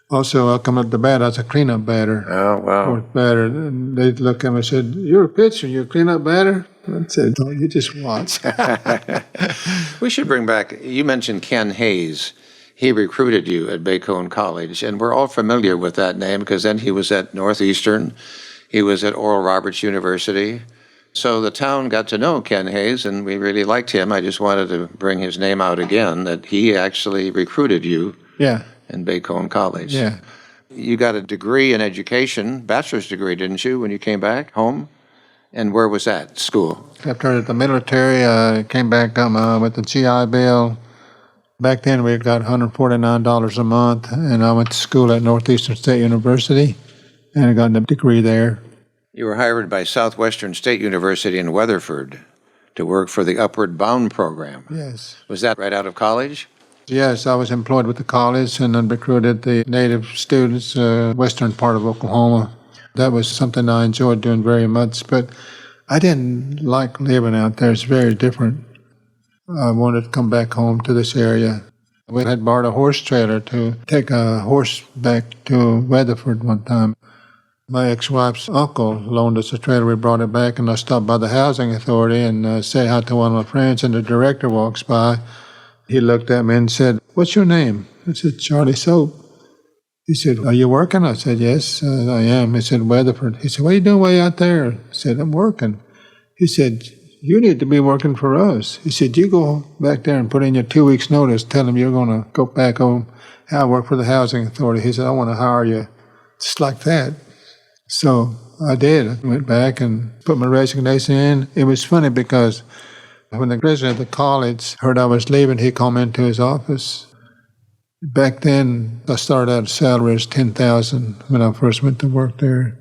also I come up the bat. I was a cleanup batter. Oh, wow. Fourth batter. And they'd look at me and said, "You're a pitcher, you're a cleanup batter?" I said, "Oh, you just watch." We should bring back, you mentioned Ken Hayes. He recruited you at Bacone College, and we're all familiar with that name because then he was at Northeastern. He was at Oral Roberts University. So the town got to know Ken Hayes, and we really liked him. I just wanted to bring his name out again, that he actually recruited you Yeah, in Bacone College. yeah. You got a degree in education, bachelor's degree, didn't you, when you came back home? And where was that school? After the military, I came back with the GI Bill. Back then, we got $149 a month, and I went to school at Northeastern State University, and I got a degree there. You were hired by Southwestern State University in Weatherford to work for the Upward Bound program. Yes. Was that right out of college? Yes, I was employed with the college and then recruited the native students, western part of Oklahoma. That was something I enjoyed doing very much, but I didn't like living out there. It's very different. I wanted to come back home to this area. We had borrowed a horse trailer to take a horse back to Weatherford one time. My ex-wife's uncle loaned us a trailer. We brought it back, and I stopped by the housing authority and said hi to one of my friends, and the director walks by. He looked at me and said, "What's your name?" I said, "Charlie Soap." He said, "Are you working?" I said, "Yes, I am." He said, "Weatherford." He said, "What are you doing way out there?" I said, "I'm working." He said, "You need to be working for us." He said, "You go back there and put in your 2 weeks' notice. Tell them you're going to go back home. I work for the housing authority." He said, "I want to hire you." Just like that. So I did. I went back and put my resignation in. It was funny because when the president of the college heard I was leaving, he called me into his office. Back then, I started out salary as $10,000 when I first went to work there.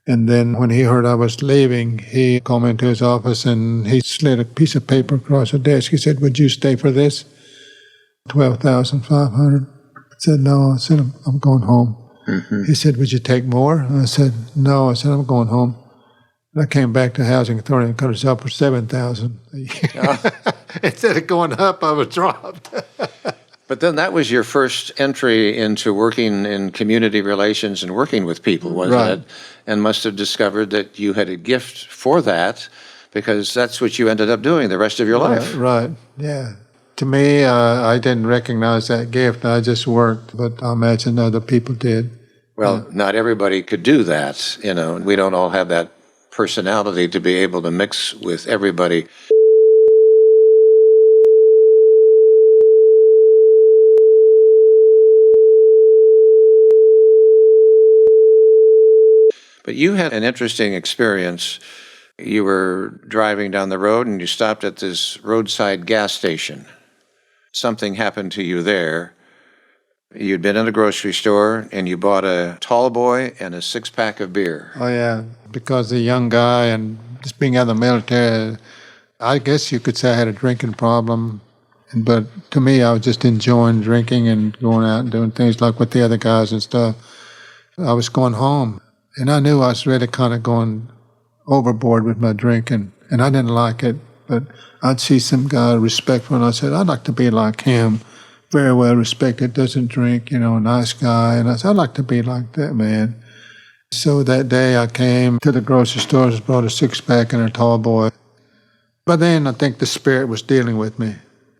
And then when he heard I was leaving, he called me into his office and he slid a piece of paper across the desk. He said, "Would you stay for this?" $12,500. I said, "No." I said, I'm going home. Mm-hmm. He said, "Would you take more?" I said, "No." I said, "I'm going home." And I came back to housing authority and cut us up for $7,000 a year. Instead of going up, I was dropped. But then that was your first entry into working in community relations and working with people, wasn't Right. it? And must have discovered that you had a gift for that because that's what you ended up doing the rest of your life. Right, yeah. To me, I didn't recognize that gift. I just worked, but I imagine other people did. Well, not everybody could do that. We don't all have that personality to be able to mix with everybody. But you had an interesting experience. You were driving down the road and you stopped at this roadside gas station. Something happened to you there. You'd been in a grocery store and you bought a tall boy and a six-pack of beer. Oh, yeah, because a young guy and just being out of the military, I guess you could say I had a drinking problem. But to me, I was just enjoying drinking and going out and doing things like with the other guys and stuff. I was going home, and I knew I was really kind of going overboard with my drinking, and I didn't like it. But I'd see some guy respectful, and I said, I'd like to be like him. Very well respected, doesn't drink, nice guy. And I said, I'd like to be like that man. So that day I came to the grocery store, brought a six-pack and a tall boy. But then I think the Spirit was dealing with me.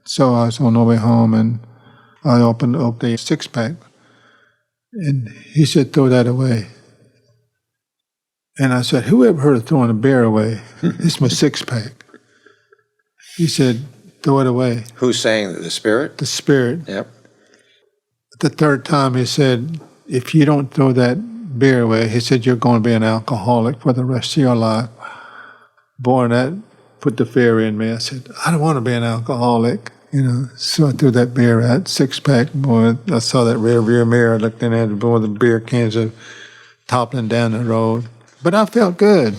So I was on the way home and I opened up the six-pack. And he said, throw that away. And I said, who ever heard of throwing a beer away? It's my six-pack. He said, throw it away. Who's saying that? The Spirit? The Spirit. Yep. The third time he said, if you don't throw that beer away, he said, you're going to be an alcoholic for the rest of your life. Boy, that put the fear in me. I said, I don't want to be an alcoholic, So I threw that beer out, six-pack. Boy, I saw that rear view mirror, looked in at it, boy, the beer cans are toppling down the road. But I felt good.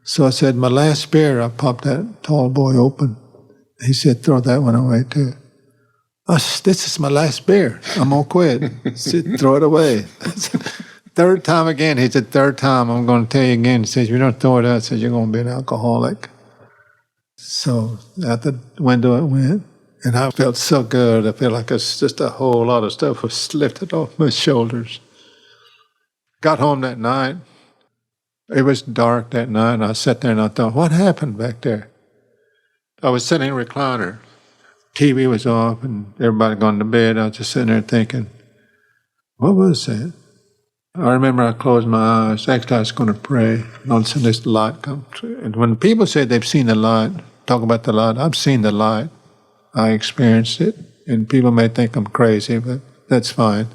So I said, my last beer, I popped that tall boy open. He said, throw that one away too. I said, this is my last beer. I'm going to quit. He said, throw it away. Third time again. He said, third time, I'm going to tell you again. He says, if you don't throw it out, he says, you're going to be an alcoholic. So out the window it went. And I felt so good. I felt like it's just a whole lot of stuff was lifted off my shoulders. Got home that night. It was dark that night, and I sat there and I thought, what happened back there? I was sitting in a recliner. TV was off, and everybody gone to bed. I was just sitting there thinking, what was that? I remember I closed my eyes. Actually, I was going to pray. And all of a sudden, this light come through. And when people say they've seen the light, talk about the light, I've seen the light. I experienced it. And people may think I'm crazy, but that's fine.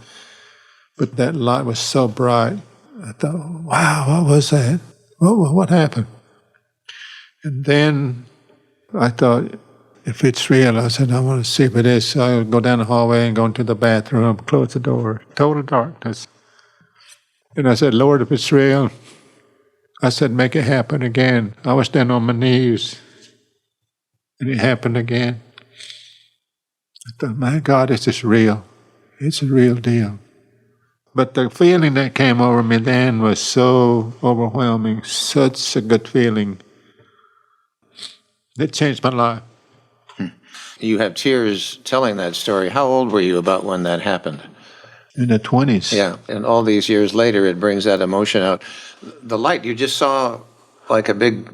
But that light was so bright. I thought, wow, what was that? What happened? And then I thought, if it's real, I said, I want to see if it is. So I would go down the hallway and go into the bathroom, close the door, total darkness. And I said, Lord, if it's real, I said, make it happen again. I was down on my knees, and it happened again. I thought, my God, this is real. It's a real deal. But the feeling that came over me then was so overwhelming, such a good feeling. It changed my life. You have tears telling that story. How old were you about when that happened? In the 20s. Yeah, and all these years later, it brings that emotion out. The light, you just saw like a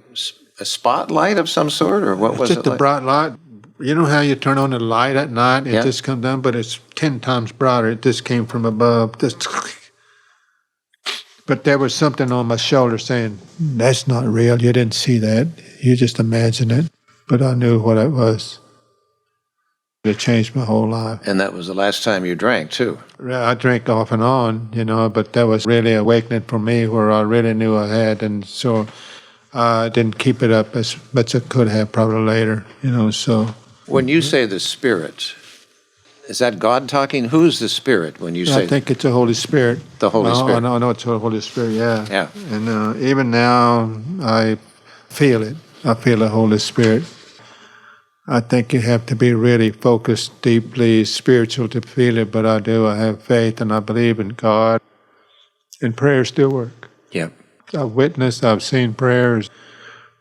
spotlight of some sort, or what was it Just a like? bright light. You know how you turn on the light at night, it just comes down, but it's 10 times brighter. It just came from above. But there was something on my shoulder saying, that's not real. You didn't see that. You just imagined it. But I knew what it was. It changed my whole life. And that was the last time you drank, too. I drank off and on, but that was really awakening for me where I really knew I had. And so I didn't keep it up as much as I could have probably later, so. When you say the Spirit, is that God talking? Who's the Spirit when you say? I think it's the Holy Spirit. The Holy Spirit. I know it's the Holy Spirit, yeah. Yeah. And even now, I feel it. I feel the Holy Spirit. I think you have to be really focused, deeply spiritual to feel it, but I do. I have faith and I believe in God. And prayers still work. Yeah. I've witnessed, I've seen prayers,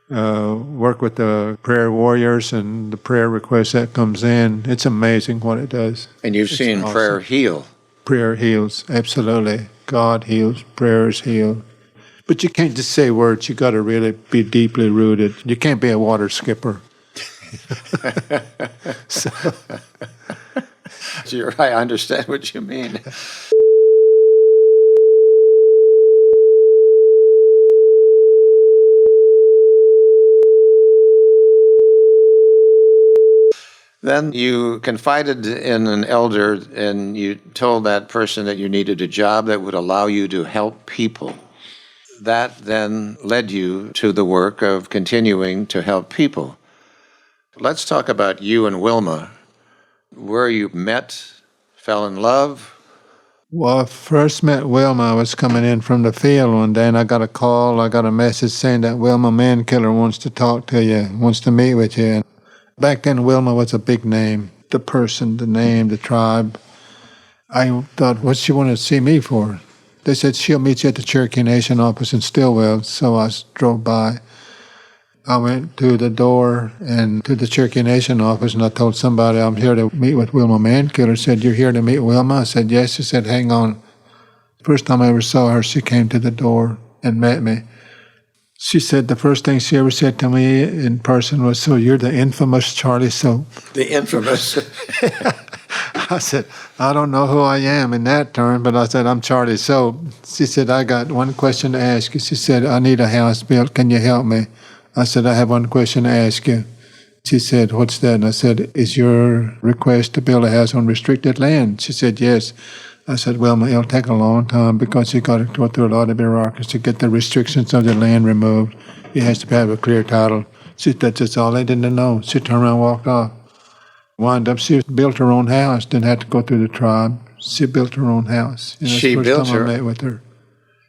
work with the prayer warriors and the prayer request that comes in. It's amazing what it does. And you've seen awesome. prayer heal. Prayer heals, absolutely. God heals, prayers heal. But you can't just say words. You got to really be deeply rooted. You can't be a water skipper. So, You're right. I understand what you mean. Then you confided in an elder and you told that person that you needed a job that would allow you to help people. That then led you to the work of continuing to help people. Let's talk about you and Wilma. Where you met, fell in love. well, I first met Wilma. I was coming in from the field one day, and I got a message saying that Wilma Mankiller wants to talk to you, wants to meet with you. Back then, Wilma was a big name. The person, the name, the tribe. I thought, what's she want to see me for? They said she'll meet you at the Cherokee Nation office in Stillwell. So I drove by. I went to the door and to the Cherokee Nation office, and I told somebody, I'm here to meet with Wilma Mankiller. Said, you're here to meet Wilma? I said, yes. She said, hang on. First time I ever saw her, she came to the door and met me. She said the first thing she ever said to me in person was, so you're the infamous Charlie Soap. The infamous. I said, I don't know who I am in that term, but I said, I'm Charlie Soap. She said, I got one question to ask you. She said, I need a house built. Can you help me? I said, I have one question to ask you. She said, what's that? And I said, is your request to build a house on restricted land? She said, yes. I said, well, it'll take a long time because you got to go through a lot of bureaucracy to get the restrictions of the land removed. You have to have a clear title. She said, that's just all I didn't know. She turned around and walked off. Wound up, she built her own house, didn't have to go through the tribe. She built her own house. She built her. I met with her.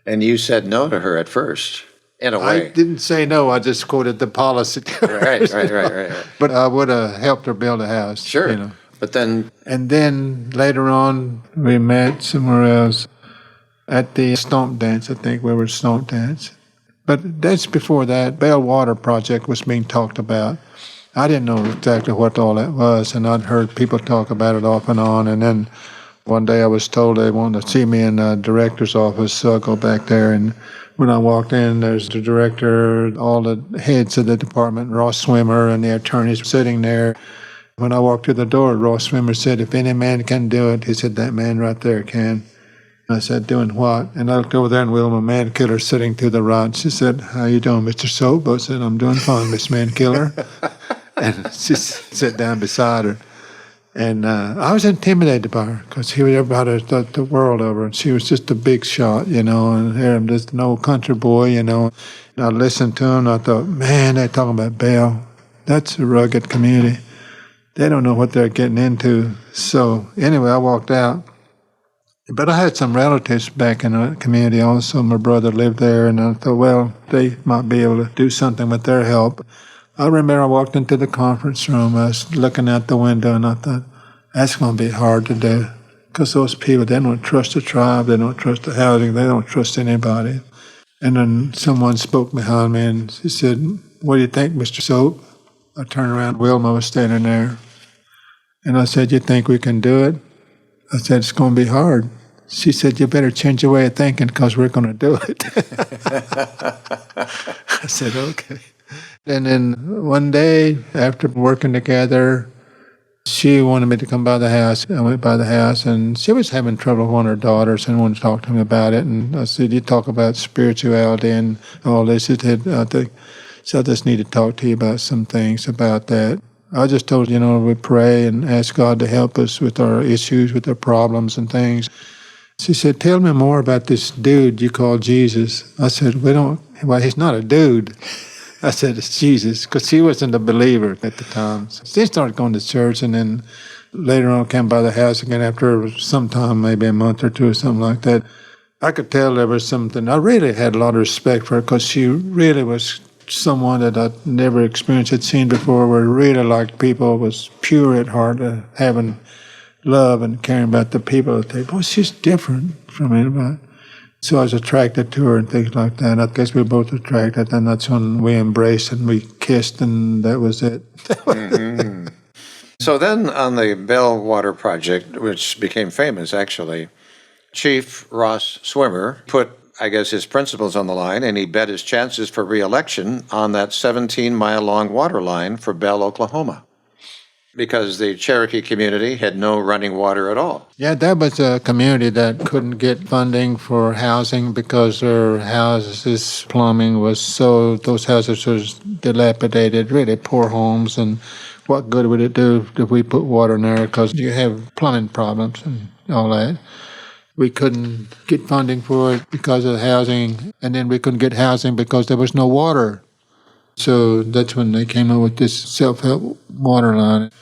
And you said no to her at first, in a way. I didn't say no. I just quoted the policy. Right. But I would have helped her build a house. Sure. You know. But then, And then later on, we met somewhere else at the stomp dance. I think we were at stomp dance. But that's before that. Bell Water Project was being talked about. I didn't know exactly what all that was, and I'd heard people talk about it off and on. And then one day I was told they wanted to see me in the director's office, so I go back there. And when I walked in, there's the director, all the heads of the department, Ross Swimmer, and the attorneys sitting there. When I walked to the door, Ross Swimmer said, if any man can do it, he said, that man right there can. I said, doing what? And I looked over there, and Wilma Mankiller sitting to the right. She said, how you doing, Mr. Soap? I said, I'm doing fine, Miss Mankiller. And she sat down beside her. And I was intimidated by her because everybody thought the world of her. And she was just a big shot, you know, and here I'm just an old country boy, you know. And I listened to him, and I thought, man, they're talking about Bell. That's a rugged community. They don't know what they're getting into. So anyway, I walked out. But I had some relatives back in the community also. My brother lived there, and I thought, well, they might be able to do something with their help. I remember I walked into the conference room. I was looking out the window, and I thought, that's going to be hard to do. Because those people, they don't trust the tribe, they don't trust the housing, they don't trust anybody. And then someone spoke behind me, and she said, what do you think, Mr. Soap? I turned around, Wilma was standing there. And I said, you think we can do it? I said, it's going to be hard. She said, you better change your way of thinking because we're going to do it. I said, okay. And then one day, after working together, she wanted me to come by the house. I went by the house, and she was having trouble with one of her daughters and wanted to talk to me about it. And I said, you talk about spirituality and all this. She said, I just need to talk to you about some things about that. I just told her, we pray and ask God to help us with our issues, with our problems and things. She said, tell me more about this dude you call Jesus. I said, he's not a dude. I said, it's Jesus, because she wasn't a believer at the time. So she started going to church, and then later on came by the house again after some time, maybe a month or two or something like that. I could tell there was something. I really had a lot of respect for her because she really was someone that I'd never experienced, had seen before, where really liked people, was pure at heart, having love and caring about the people. Boy, she's different from anybody. So I was attracted to her and things like that. I guess we were both attracted, and that's when we embraced and we kissed, and that was it. Mm-hmm. So then on the Bell Water Project, which became famous actually, Chief Ross Swimmer put I guess, his principles on the line, and he bet his chances for re-election on that 17-mile-long water line for Bell, Oklahoma, because the Cherokee community had no running water at all. Yeah, that was a community that couldn't get funding for housing because their houses' plumbing was so, those houses were dilapidated, really poor homes, and what good would it do if we put water in there because you have plumbing problems and all that. We couldn't get funding for it because of housing, and then we couldn't get housing because there was no water. So that's when they came up with this self-help water line.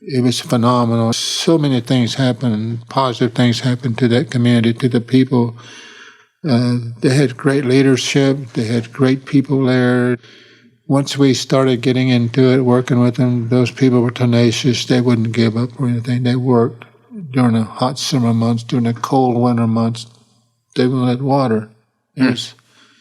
It was phenomenal. So many things happened, positive things happened to that community, to the people. They had great leadership. They had great people there. Once we started getting into it, working with them, those people were tenacious. They wouldn't give up or anything. They worked during the hot summer months, during the cold winter months. They wanted water.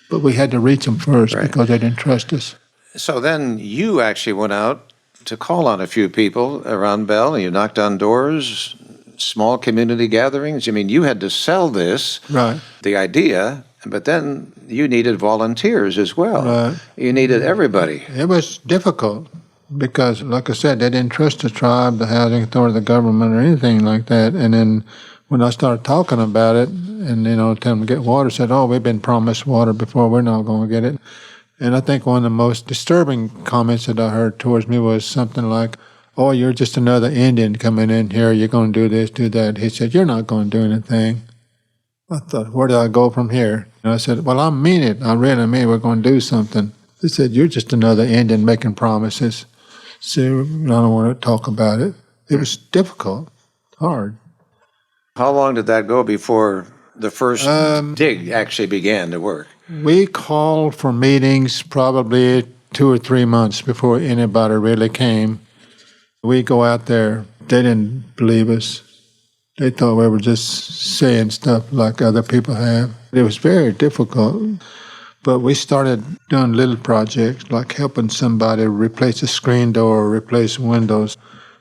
But we had to reach them first because they didn't trust us. So then you actually went out to call on a few people around Bell, and you knocked on doors, small community gatherings. I mean, you had to sell this, the idea, but then you needed volunteers as well. Right. You needed everybody. It was difficult because, like I said, they didn't trust the tribe, the housing authority, the government, or anything like that. And then when I started talking about it and, tell them to get water, said, oh, we've been promised water before, we're not going to get it. And I think one of the most disturbing comments that I heard towards me was something like, oh, you're just another Indian coming in here, you're going to do this, do that. He said, you're not going to do anything. I thought, where do I go from here? And I said, well, I mean it. I really mean we're going to do something. He said, you're just another Indian making promises. So I don't want to talk about it. It was difficult, hard. How long did that go before the first dig actually began to work? We called for meetings probably 2 or 3 months before anybody really came. We go out there. They didn't believe us. They thought we were just saying stuff like other people have. It was very difficult. But we started doing little projects like helping somebody replace a screen door or replace windows.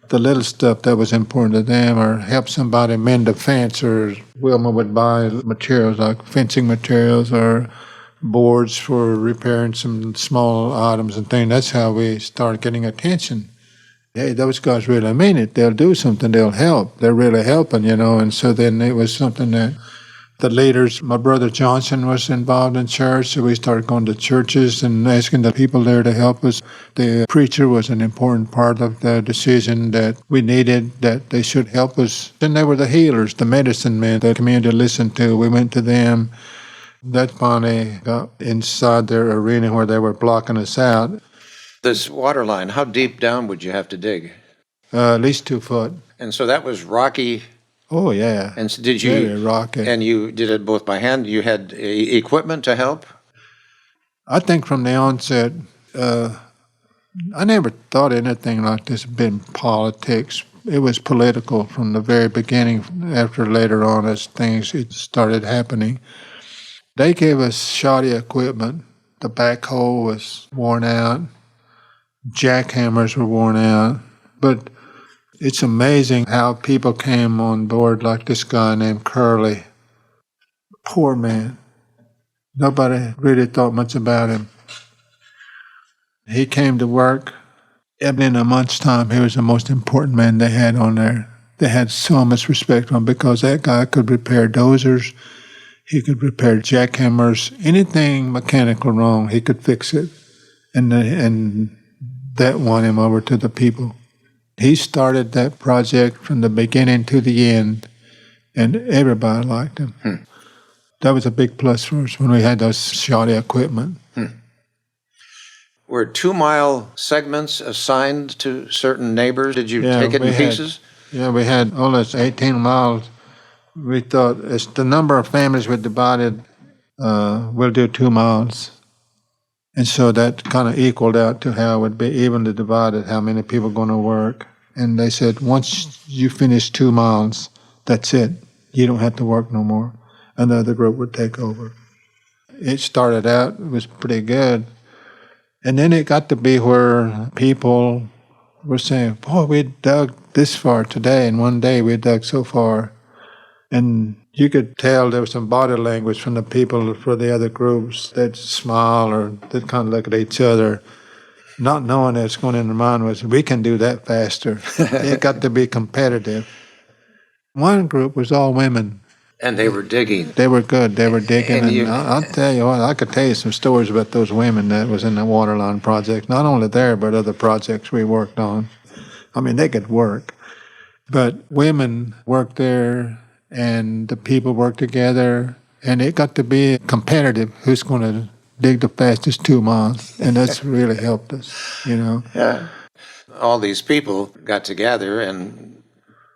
The little stuff that was important to them, or help somebody mend a fence, or Wilma would buy materials like fencing materials or boards for repairing some small items and things. That's how we started getting attention. Hey, those guys really mean it. They'll do something. They'll help. They're really helping, And so then it was something that the leaders, my brother Johnson was involved in church, so we started going to churches and asking the people there to help us. The preacher was an important part of the decision that we needed, that they should help us. Then they were the healers, the medicine men the community listened to. We went to them. That finally got inside their arena where they were blocking us out. This water line, how deep down would you have to dig? At least 2 foot. And so that was rocky. Oh, yeah. And so did Very rocky. And you did it both by hand? You had equipment to help? I think from the onset, I never thought anything like this had been politics. It was political from the very beginning, after later on as things started happening. They gave us shoddy equipment. The backhoe was worn out. Jackhammers were worn out. But it's amazing how people came on board, like this guy named Curly. Poor man. Nobody really thought much about him. He came to work. In a month's time, he was the most important man they had on there. They had so much respect for him because that guy could repair dozers. He could repair jackhammers. Anything mechanical wrong, he could fix it. And that won him over to the people. He started that project from the beginning to the end, and everybody liked him. That was a big plus for us when we had those shoddy equipment. Were 2-mile segments assigned to certain neighbors? Did you take it in pieces? We had almost 18 miles. We thought as the number of families we divided, we'll do 2 miles. And so that kind of equaled out to how it would be evenly divided, how many people are going to work. And they said, once you finish 2 miles, that's it. You don't have to work no more. Another group would take over. It started out, it was pretty good. And then it got to be where people were saying, boy, we dug this far today, and one day we dug so far. And You could tell there was some body language from the people for the other groups. They'd smile or they'd kind of look at each other, not knowing that's going in their mind was, we can do that faster. It got to be competitive. One group was all women. And they were digging. They were good. They were digging. And I'll tell you what, I could tell you some stories about those women that was in the waterline project, not only there, but other projects we worked on. I mean, they could work. But women worked there, and the people worked together, and it got to be competitive. Who's going to dig the fastest 2 miles? And that's really helped us, you know. Yeah. All these people got together and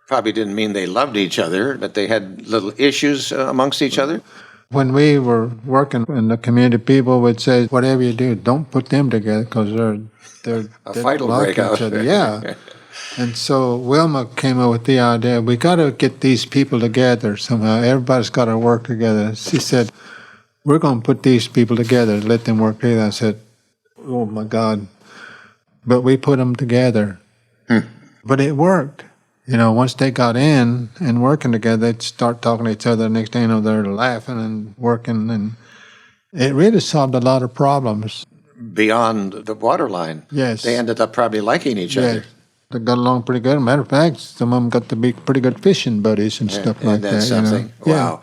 probably didn't mean they loved each other, but they had little issues amongst each other. When we were working in the community, people would say, whatever you do, don't put them together because they fight will break out. each other. Yeah. And so Wilma came up with the idea, we got to get these people together somehow. Everybody's got to work together. She said, we're going to put these people together, let them work together. I said, oh, my God. But we put them together. But it worked. You know, once they got in and working together, they'd start talking to each other. The next thing you know, they're laughing and working. And it really solved a lot of problems. Beyond the waterline. Yes. They ended up probably liking each other. They got along pretty good. Matter of fact, some of them got to be pretty good fishing buddies and stuff like that. That's something. You know? Wow.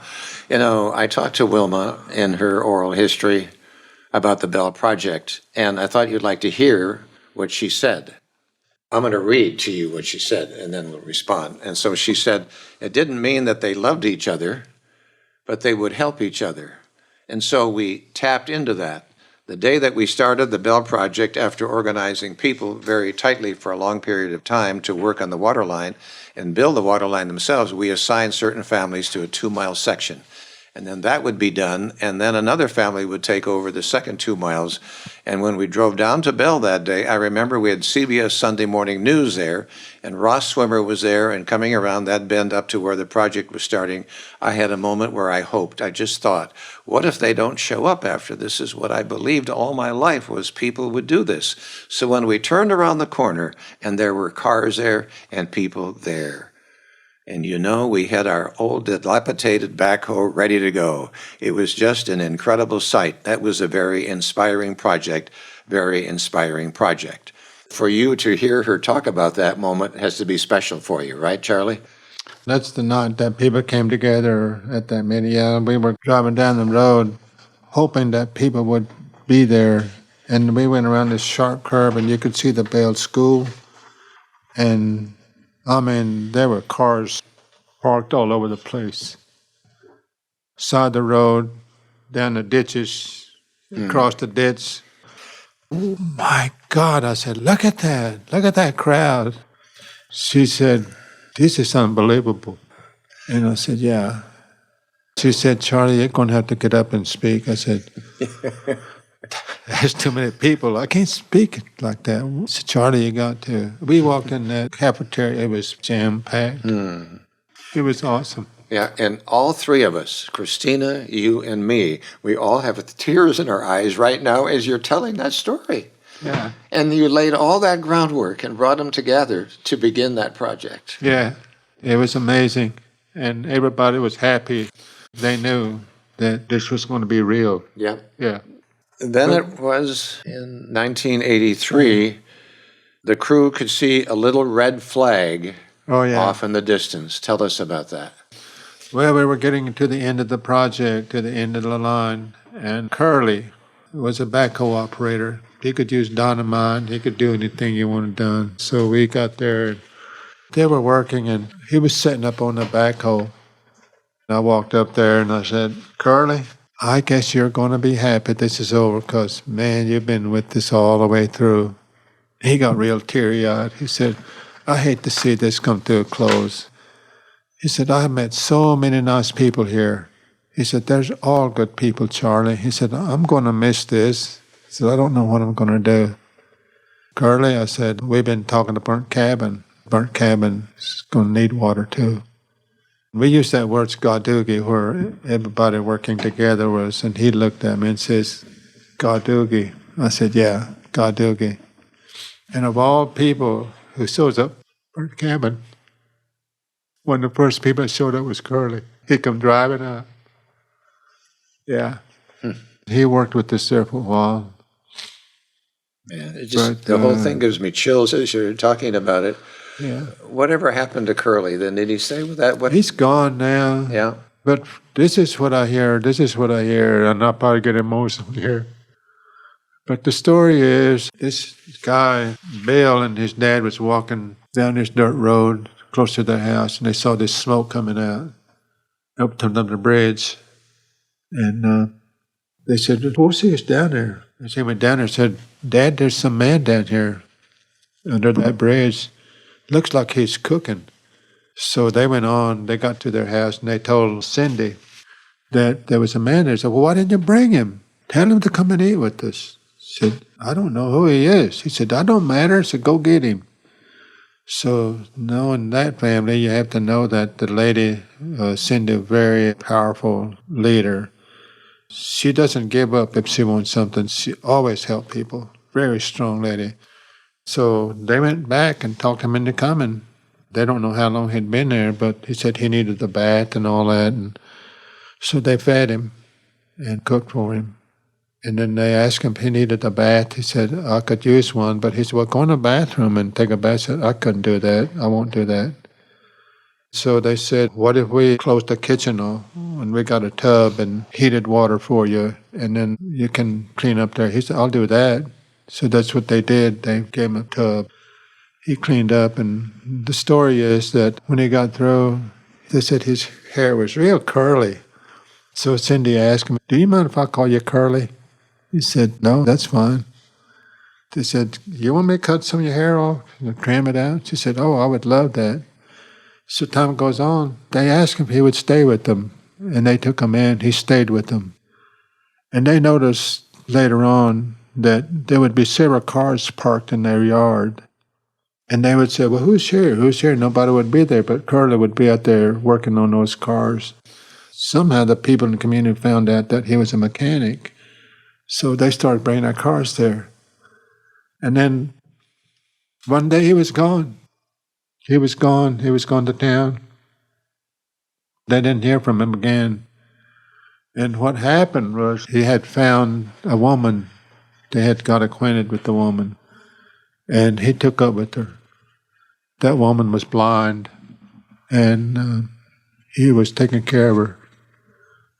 You know, I talked to Wilma in her oral history about the Bell Project, and I thought you'd like to hear what she said. I'm going to read to you what she said, and then we'll respond. And so she said, it didn't mean that they loved each other, but they would help each other. And so we tapped into that. The day that we started the Bell Project, after organizing people very tightly for a long period of time to work on the water line and build the water line themselves, we assigned certain families to a 2-mile section. And then that would be done, and then another family would take over the second 2 miles. And when we drove down to Bell that day, I remember we had CBS Sunday Morning News there, and Ross Swimmer was there, and coming around that bend up to where the project was starting, I had a moment where I just thought, what if they don't show up after this? Is what I believed all my life was people would do this. So when we turned around the corner, and there were cars there and people there, and you know, we had our old dilapidated backhoe ready to go. It was just an incredible sight. That was a very inspiring project, very inspiring project. For you to hear her talk about that moment has to be special for you, right, Charlie? That's the night that people came together at that meeting. Yeah, we were driving down the road hoping that people would be there. And we went around this sharp curve, and you could see the Bell School. And I mean, there were cars parked all over the place. Side the road, down the ditches, across the ditch. Oh, my God, I said, look at that crowd. She said, this is unbelievable. And I said, yeah. She said, Charlie, you're going to have to get up and speak. I said, there's too many people. I can't speak like that. I said, Charlie, you got to. We walked in that cafeteria. It was jam-packed. It was awesome. Yeah, and all three of us, Christina, you, and me, we all have tears in our eyes right now as you're telling that story. Yeah. And you laid all that groundwork and brought them together to begin that project. Yeah, it was amazing. And everybody was happy. They knew that this was going to be real. Yeah. Yeah. Then it was in 1983, the crew could see a little red flag off in the distance. Tell us about that. Well, we were getting to the end of the project, to the end of the line, and Curly was a backhoe operator. He could use dynamite. He could do anything you wanted done. So we got there, and they were working, and he was setting up on the backhoe. I walked up there, and I said, Curly, I guess you're going to be happy this is over because, man, you've been with this all the way through. He got real teary-eyed. He said, I hate to see this come to a close. He said, I have met so many nice people here. He said, there's all good people, Charlie. He said, I'm going to miss this. He said, I don't know what I'm going to do. Curly, I said, we've been talking to Burnt Cabin. Burnt Cabin is going to need water, too. We use that word Skadoogie, where everybody working together was, and he looked at me and says, Skadoogie. I said, yeah, Skadoogie. And of all people who shows up, Burnt Cabin, One of the first people that showed up was Curly. He come driving up. Yeah. He worked with this there for a while. Man, the whole thing gives me chills as you're talking about it. Yeah. Whatever happened to Curly then? Did he stay with that? He's gone now. Yeah. But this is what I hear. And I'll probably get emotional here. But the story is, this guy, Bill, and his dad was walking down this dirt road close to their house, and they saw this smoke coming out up to the bridge. And they said, "Who's this down there?" And she went down there and said, "Dad, there's some man down here under that bridge. Looks like he's cooking." So they went on, they got to their house, and they told Cindy that there was a man there. They said, "Well, why didn't you bring him? Tell him to come and eat with us." She said, "I don't know who he is." He said, "That don't matter." So go get him. So knowing that family, you have to know that the lady, Cindy, a very powerful leader. She doesn't give up if she wants something. She always helps people. Very strong lady. So they went back and talked him into coming. They don't know how long he'd been there, but he said he needed the bath and all that. And so they fed him and cooked for him. And then they asked him if he needed a bath. He said, "I could use one." But he said, "Well, go in the bathroom and take a bath." He said, "I couldn't do that. I won't do that." So they said, "What if we closed the kitchen off and we got a tub and heated water for you, and then you can clean up there?" He said, "I'll do that." So that's what they did. They gave him a tub. He cleaned up, and the story is that when he got through, they said his hair was real curly. So Cindy asked him, "Do you mind if I call you Curly?" He said, "No, that's fine." They said, "You want me to cut some of your hair off and trim it out?" She said, "Oh, I would love that." So time goes on. They asked him if he would stay with them, and they took him in. He stayed with them. And they noticed later on that there would be several cars parked in their yard. And they would say, "Well, who's here? Who's here?" Nobody would be there, but Curly would be out there working on those cars. Somehow the people in the community found out that he was a mechanic. So they started bringing their cars there. And then one day he was gone. He was gone. He was gone to town. They didn't hear from him again. And what happened was he had found a woman. They had got acquainted with the woman. And he took up with her. That woman was blind. And he was taking care of her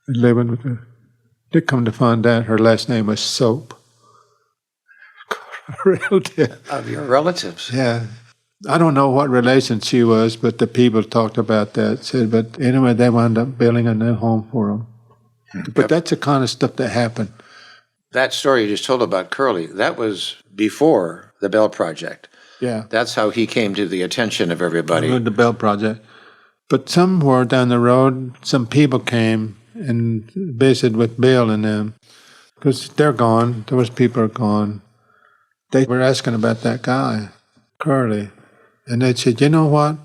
and living with her. They come to find out her last name was Soap. Relative. Of your relatives. Yeah. I don't know what relation she was, but the people talked about that. Said, but anyway, they wound up building a new home for him. But that's the kind of stuff that happened. That story you just told about Curly, that was before the Bell Project. Yeah. That's how he came to the attention of everybody. The Bell Project. But somewhere down the road, some people came and visited with Bill and them. Because they're gone. Those people are gone. They were asking about that guy, Curly. And they said, "You know what?"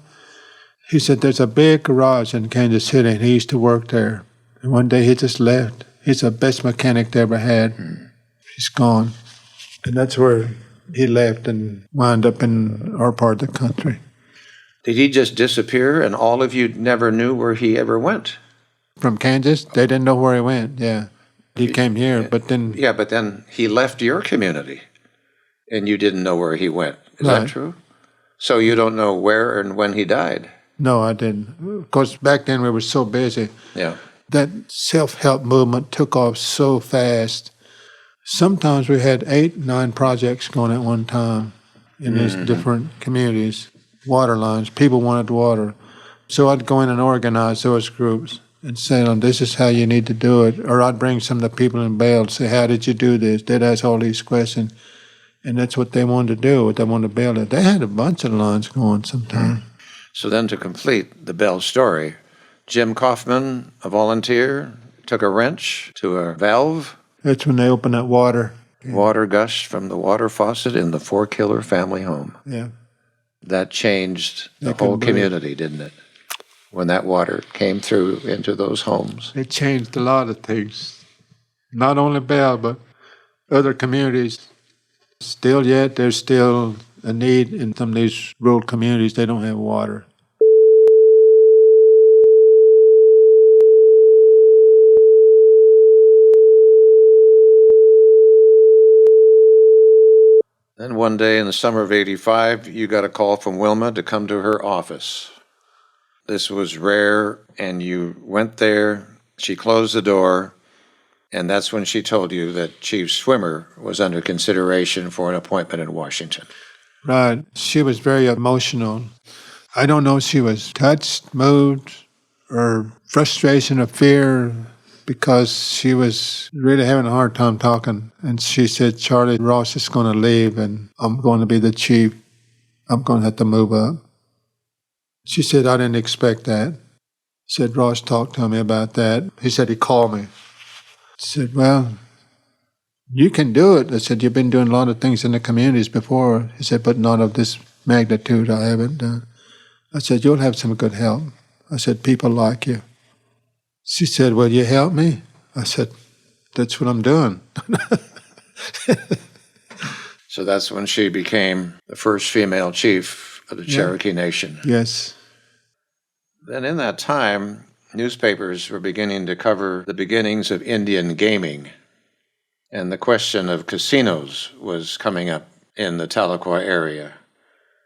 He said, "There's a big garage in Kansas City, and he used to work there. And one day he just left. He's the best mechanic they ever had. He's gone." And that's where he left and wound up in our part of the country. Did he just disappear and all of you never knew where he ever went? From Kansas? They didn't know where he went, yeah. He came here, but then... Yeah, but then he left your community, and you didn't know where he went. Is that true? So you don't know where and when he died? No, I didn't. Of course, back then we were so busy. Yeah. That self-help movement took off so fast. Sometimes we had 8, 9 projects going at one time in these different communities. Water lines. People wanted water. So I'd go in and organize those groups and say, "This is how you need to do it." Or I'd bring some of the people in Bell and say, "How did you do this?" They'd ask all these questions. And that's what they wanted to do. They wanted to build it. They had a bunch of lines going sometimes. So then to complete the Bell story, Jim Kaufman, a volunteer, took a wrench to a valve. That's when they opened that water. Water gushed from the water faucet in the 4-killer family home. Yeah. That changed the whole community, didn't it? When that water came through into those homes. It changed a lot of things. Not only Bell, but other communities. Still yet, there's still a need in some of these rural communities. They don't have water. Then one day in the summer of '85, you got a call from Wilma to come to her office. This was rare, and you went there. She closed the door, and that's when she told you that Chief Swimmer was under consideration for an appointment in Washington. Right. She was very emotional. I don't know if she was touched, moved, or frustration or fear, because she was really having a hard time talking. And she said, Charlie, Ross is going to leave, and I'm going to be the chief. I'm going to have to move up. She said, I didn't expect that. She said, Ross talked to me about that. He said he called me. She said, well, you can do it. I said, you've been doing a lot of things in the communities before. He said, but not of this magnitude I haven't done. I said, you'll have some good help. I said, people like you. She said, will you help me? I said, that's what I'm doing. So that's when she became the first female chief of the Cherokee Nation. Yes. Then in that time, newspapers were beginning to cover the beginnings of Indian gaming, and the question of casinos was coming up in the Tahlequah area.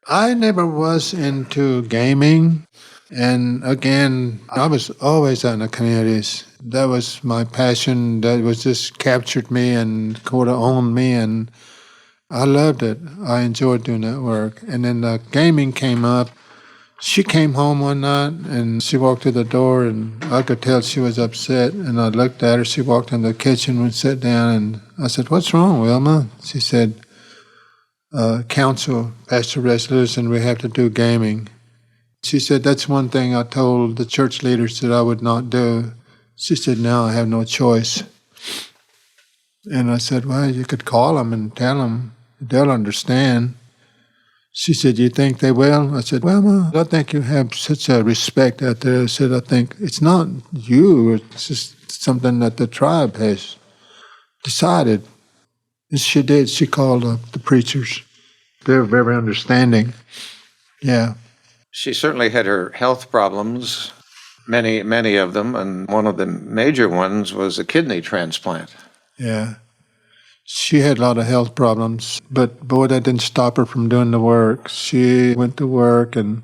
I never was into gaming, and again, I was always out in the communities. That was my passion. That was just captured me and sort of owned me, and I loved it. I enjoyed doing that work. And then the gaming came up. She came home one night, and she walked to the door, and I could tell she was upset. And I looked at her. She walked in the kitchen and sat down, and I said, what's wrong, Wilma? She said, council passed a resolution, we have to do gaming. She said, that's one thing I told the church leaders that I would not do. She said, now I have no choice. And I said, well, you could call them and tell them. They'll understand. She said, you think they will? I said, well, Ma, I think you have such a respect out there. I said, I think it's not you. It's just something that the tribe has decided. And she did. She called up the preachers. They were very understanding. Yeah. She certainly had her health problems, many of them, and one of the major ones was a kidney transplant. Yeah. She had a lot of health problems, but boy, that didn't stop her from doing the work. She went to work, and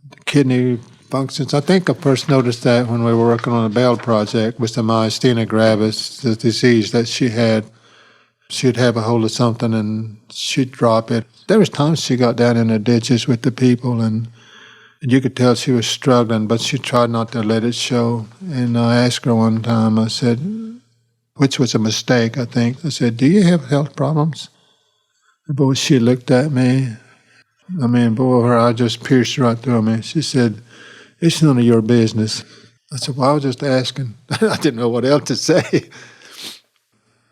the kidney functions. I think I first noticed that when we were working on the Bell project with the myasthenia gravis, the disease that she had. She'd have a hold of something and she'd drop it. There was times she got down in the ditches with the people, and you could tell she was struggling, but she tried not to let it show. And I asked her one time, I said, which was a mistake, I think. I said, do you have health problems? And boy, she looked at me. I mean, boy, her eye just pierced right through me. She said, it's none of your business. I said, well, I was just asking. I didn't know what else to say.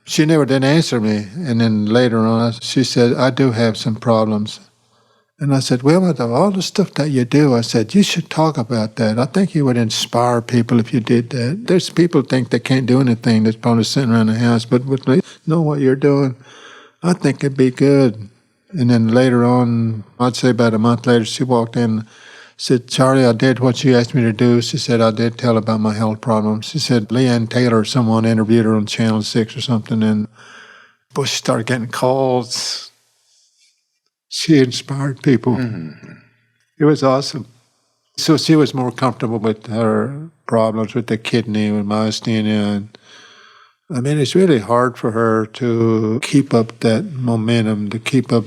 She never did answer me. And then later on, she said, I do have some problems. And I said, well, with all the stuff that you do, I said, you should talk about that. I think you would inspire people if you did that. There's people think they can't do anything that's probably sitting around the house, but when they know what you're doing, I think it'd be good. And then later on, I'd say about a month later, she walked in, said, Charlie, I did what you asked me to do. She said, I did tell about my health problems. She said, Leanne Taylor, someone interviewed her on Channel 6 or something, and boy, she started getting calls. She inspired people. Mm-hmm. It was awesome. So she was more comfortable with her problems with the kidney and myasthenia. And I mean, it's really hard for her to keep up that momentum, to keep up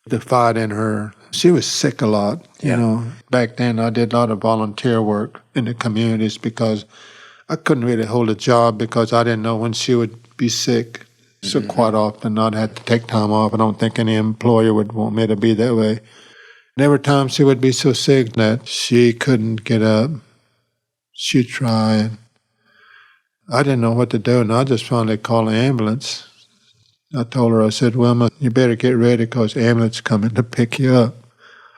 the fight in her. She was sick a lot, you know. Back then, I did a lot of volunteer work in the communities because I couldn't really hold a job because I didn't know when she would be sick. So quite often, I'd have to take time off. I don't think any employer would want me to be that way. And every time she would be so sick that she couldn't get up, she'd try. I didn't know what to do, and I just finally called an ambulance. I told her, I said, Wilma, you better get ready because the ambulance is coming to pick you up.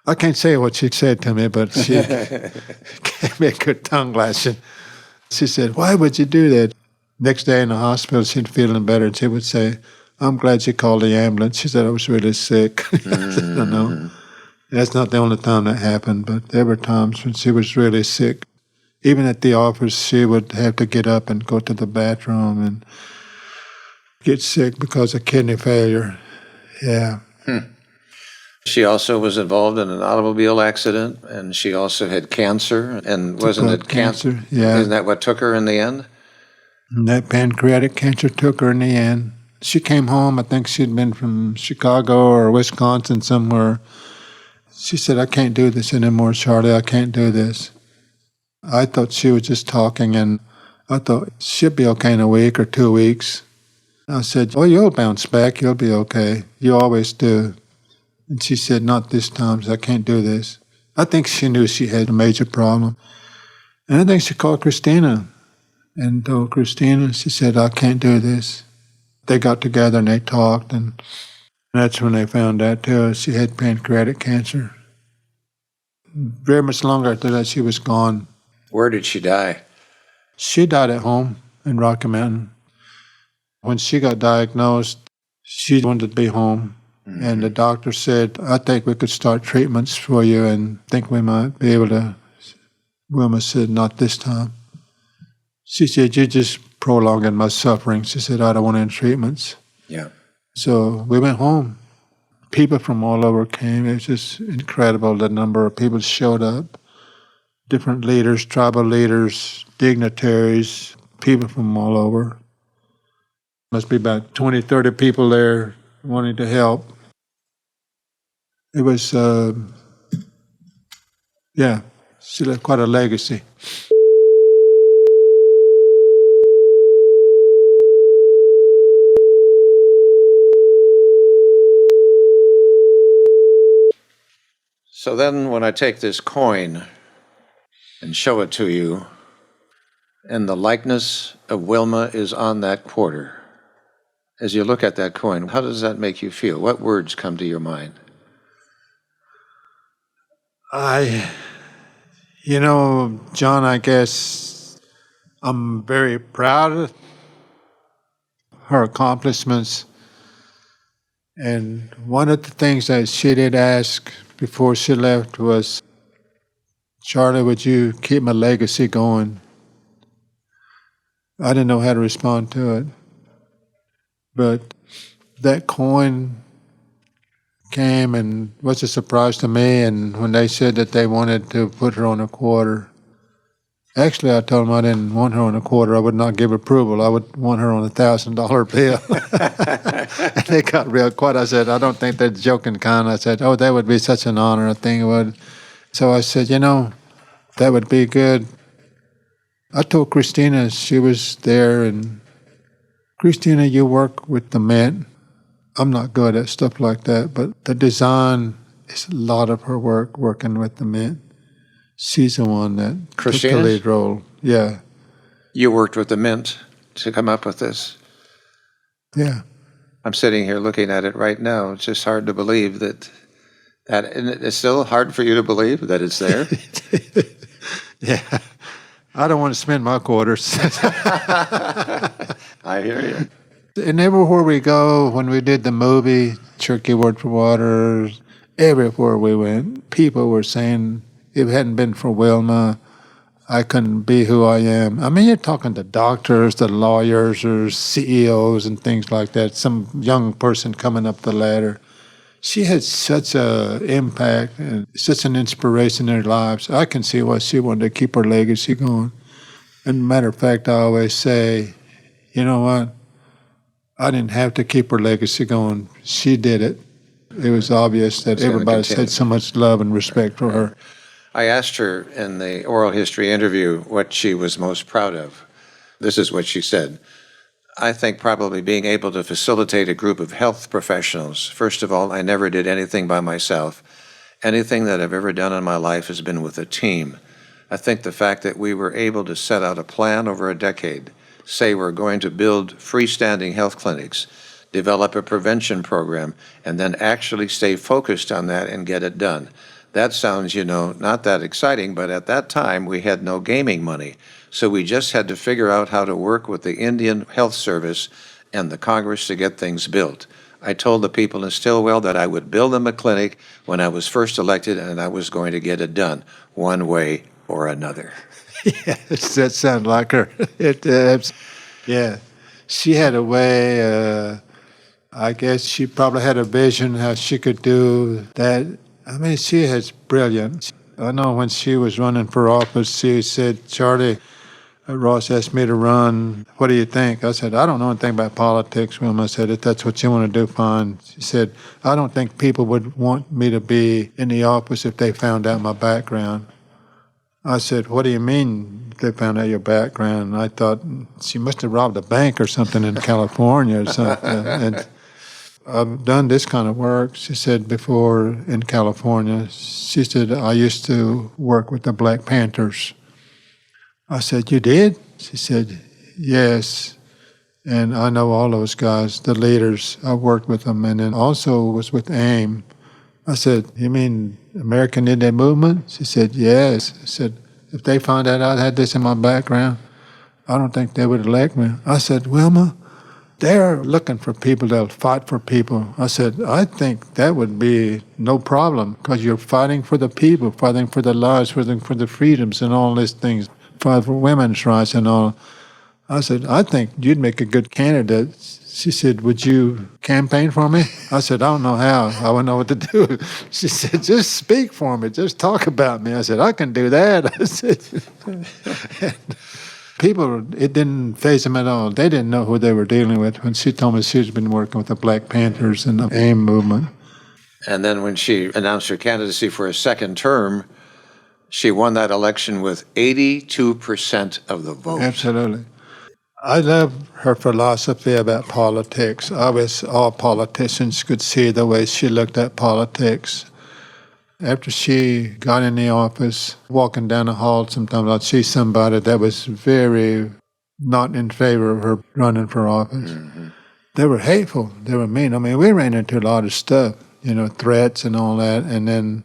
I can't say what she said to me, but she gave me a good tongue lashing. She said, why would you do that? Next day in the hospital, she'd feeling better, and she would say, I'm glad you called the ambulance. She said, I was really sick. I said, I know. That's not the only time that happened, but there were times when she was really sick. Even at the office, she would have to get up and go to the bathroom and get sick because of kidney failure. Yeah. She also was involved in an automobile accident, and she also had cancer. And wasn't it cancer? Yeah. Isn't that what took her in the end? And that pancreatic cancer took her in the end. She came home, I think she'd been from Chicago or Wisconsin somewhere. She said, I can't do this anymore, Charlie, I can't do this. I thought she was just talking, and I thought she'll be okay in a week or 2 weeks. I said, oh, you'll bounce back, you'll be okay. You always do. And she said, not this time, I can't do this. I think she knew she had a major problem. And I think she called Christina and told Christina, she said, I can't do this. They got together and they talked, and that's when they found out too she had pancreatic cancer. Very much longer after that, she was gone. Where did she die? She died at home in Rocky Mountain. When she got diagnosed, she wanted to be home. Mm-hmm. And the doctor said, I think we could start treatments for you and think we might be able to. Wilma said, not this time. She said, you're just prolonging my suffering. She said, I don't want any treatments. Yeah. So we went home. People from all over came. It was just incredible, the number of people showed up. Different leaders, tribal leaders, dignitaries, people from all over. Must be about 20, 30 people there wanting to help. It was, she left quite a legacy. So then when I take this coin and show it to you, and the likeness of Wilma is on that quarter, as you look at that coin, how does that make you feel? What words come to your mind? John, I guess I'm very proud of her accomplishments. And one of the things that she did ask before she left was, Charlie, would you keep my legacy going? I didn't know how to respond to it. But that coin came and was a surprise to me, and when they said that they wanted to put her on a quarter, actually I told them I didn't want her on a quarter. I would not give approval. I would want her on $1,000 bill. And they got real quiet. I said, I don't think they're joking kind. I said, oh, that would be such an honor. I think it would. So I said, that would be good. I told Christina, she was there, and Christina, you work with the mint. I'm not good at stuff like that, but the design is a lot of her work, working with the mint. She's the one that took the lead role. Yeah. You worked with the mint to come up with this? Yeah. I'm sitting here looking at it right now. It's just hard to believe that and it's still hard for you to believe that it's there? Yeah. I don't want to spend my quarters. I hear you. And everywhere we go, when we did the movie, Cherokee Word for Water, everywhere we went, people were saying, if it hadn't been for Wilma, I couldn't be who I am. I mean, you're talking to doctors, to lawyers, or CEOs and things like that, some young person coming up the ladder. She had such an impact and such an inspiration in their lives. I can see why she wanted to keep her legacy going. And matter of fact, I always say, you know what? I didn't have to keep her legacy going. She did it. It was obvious that everybody had so much love and respect for her. I asked her in the oral history interview what she was most proud of. This is what she said. I think probably being able to facilitate a group of health professionals. First of all, I never did anything by myself. Anything that I've ever done in my life has been with a team. I think the fact that we were able to set out a plan over a decade, say we're going to build freestanding health clinics, develop a prevention program, and then actually stay focused on that and get it done. That sounds, not that exciting, but at that time we had no gaming money. So we just had to figure out how to work with the Indian Health Service and the Congress to get things built. I told the people in Stillwell that I would build them a clinic when I was first elected, and I was going to get it done one way or another. Yes, that sounded like her. Yeah. She had a way, I guess she probably had a vision how she could do that. I mean, she is brilliant. I know when she was running for office, she said, Charlie, Ross asked me to run. What do you think? I said, I don't know anything about politics, Wilma. said, if that's what you want to do, fine. She said, I don't think people would want me to be in the office if they found out my background. I said, what do you mean they found out your background? I thought she must have robbed a bank or something in California or something. And I've done this kind of work, she said, before in California. She said, I used to work with the Black Panthers. I said, you did? She said, yes. And I know all those guys, the leaders. I worked with them, and then also was with AIM. I said, you mean American Indian Movement? She said, yes. I said, if they found out I had this in my background, I don't think they would elect me. I said, Wilma, they're looking for people that'll fight for people. I said, I think that would be no problem because you're fighting for the people, fighting for the lives, fighting for the freedoms and all these things, fighting for women's rights and all. I said, I think you'd make a good candidate. She said, would you campaign for me? I said, I don't know how. I wouldn't know what to do. She said, just speak for me. Just talk about me. I said, I can do that. I said, people, it didn't faze them at all. They didn't know who they were dealing with when she told me she's been working with the Black Panthers and the AIM movement. And then when she announced her candidacy for a second term, she won that election with 82% of the vote. Absolutely. I love her philosophy about politics. I wish all politicians could see the way she looked at politics. After she got in the office, walking down the hall, sometimes I'd see somebody that was very not in favor of her running for office. Mm-hmm. They were hateful. They were mean. I mean, we ran into a lot of stuff, threats and all that. And then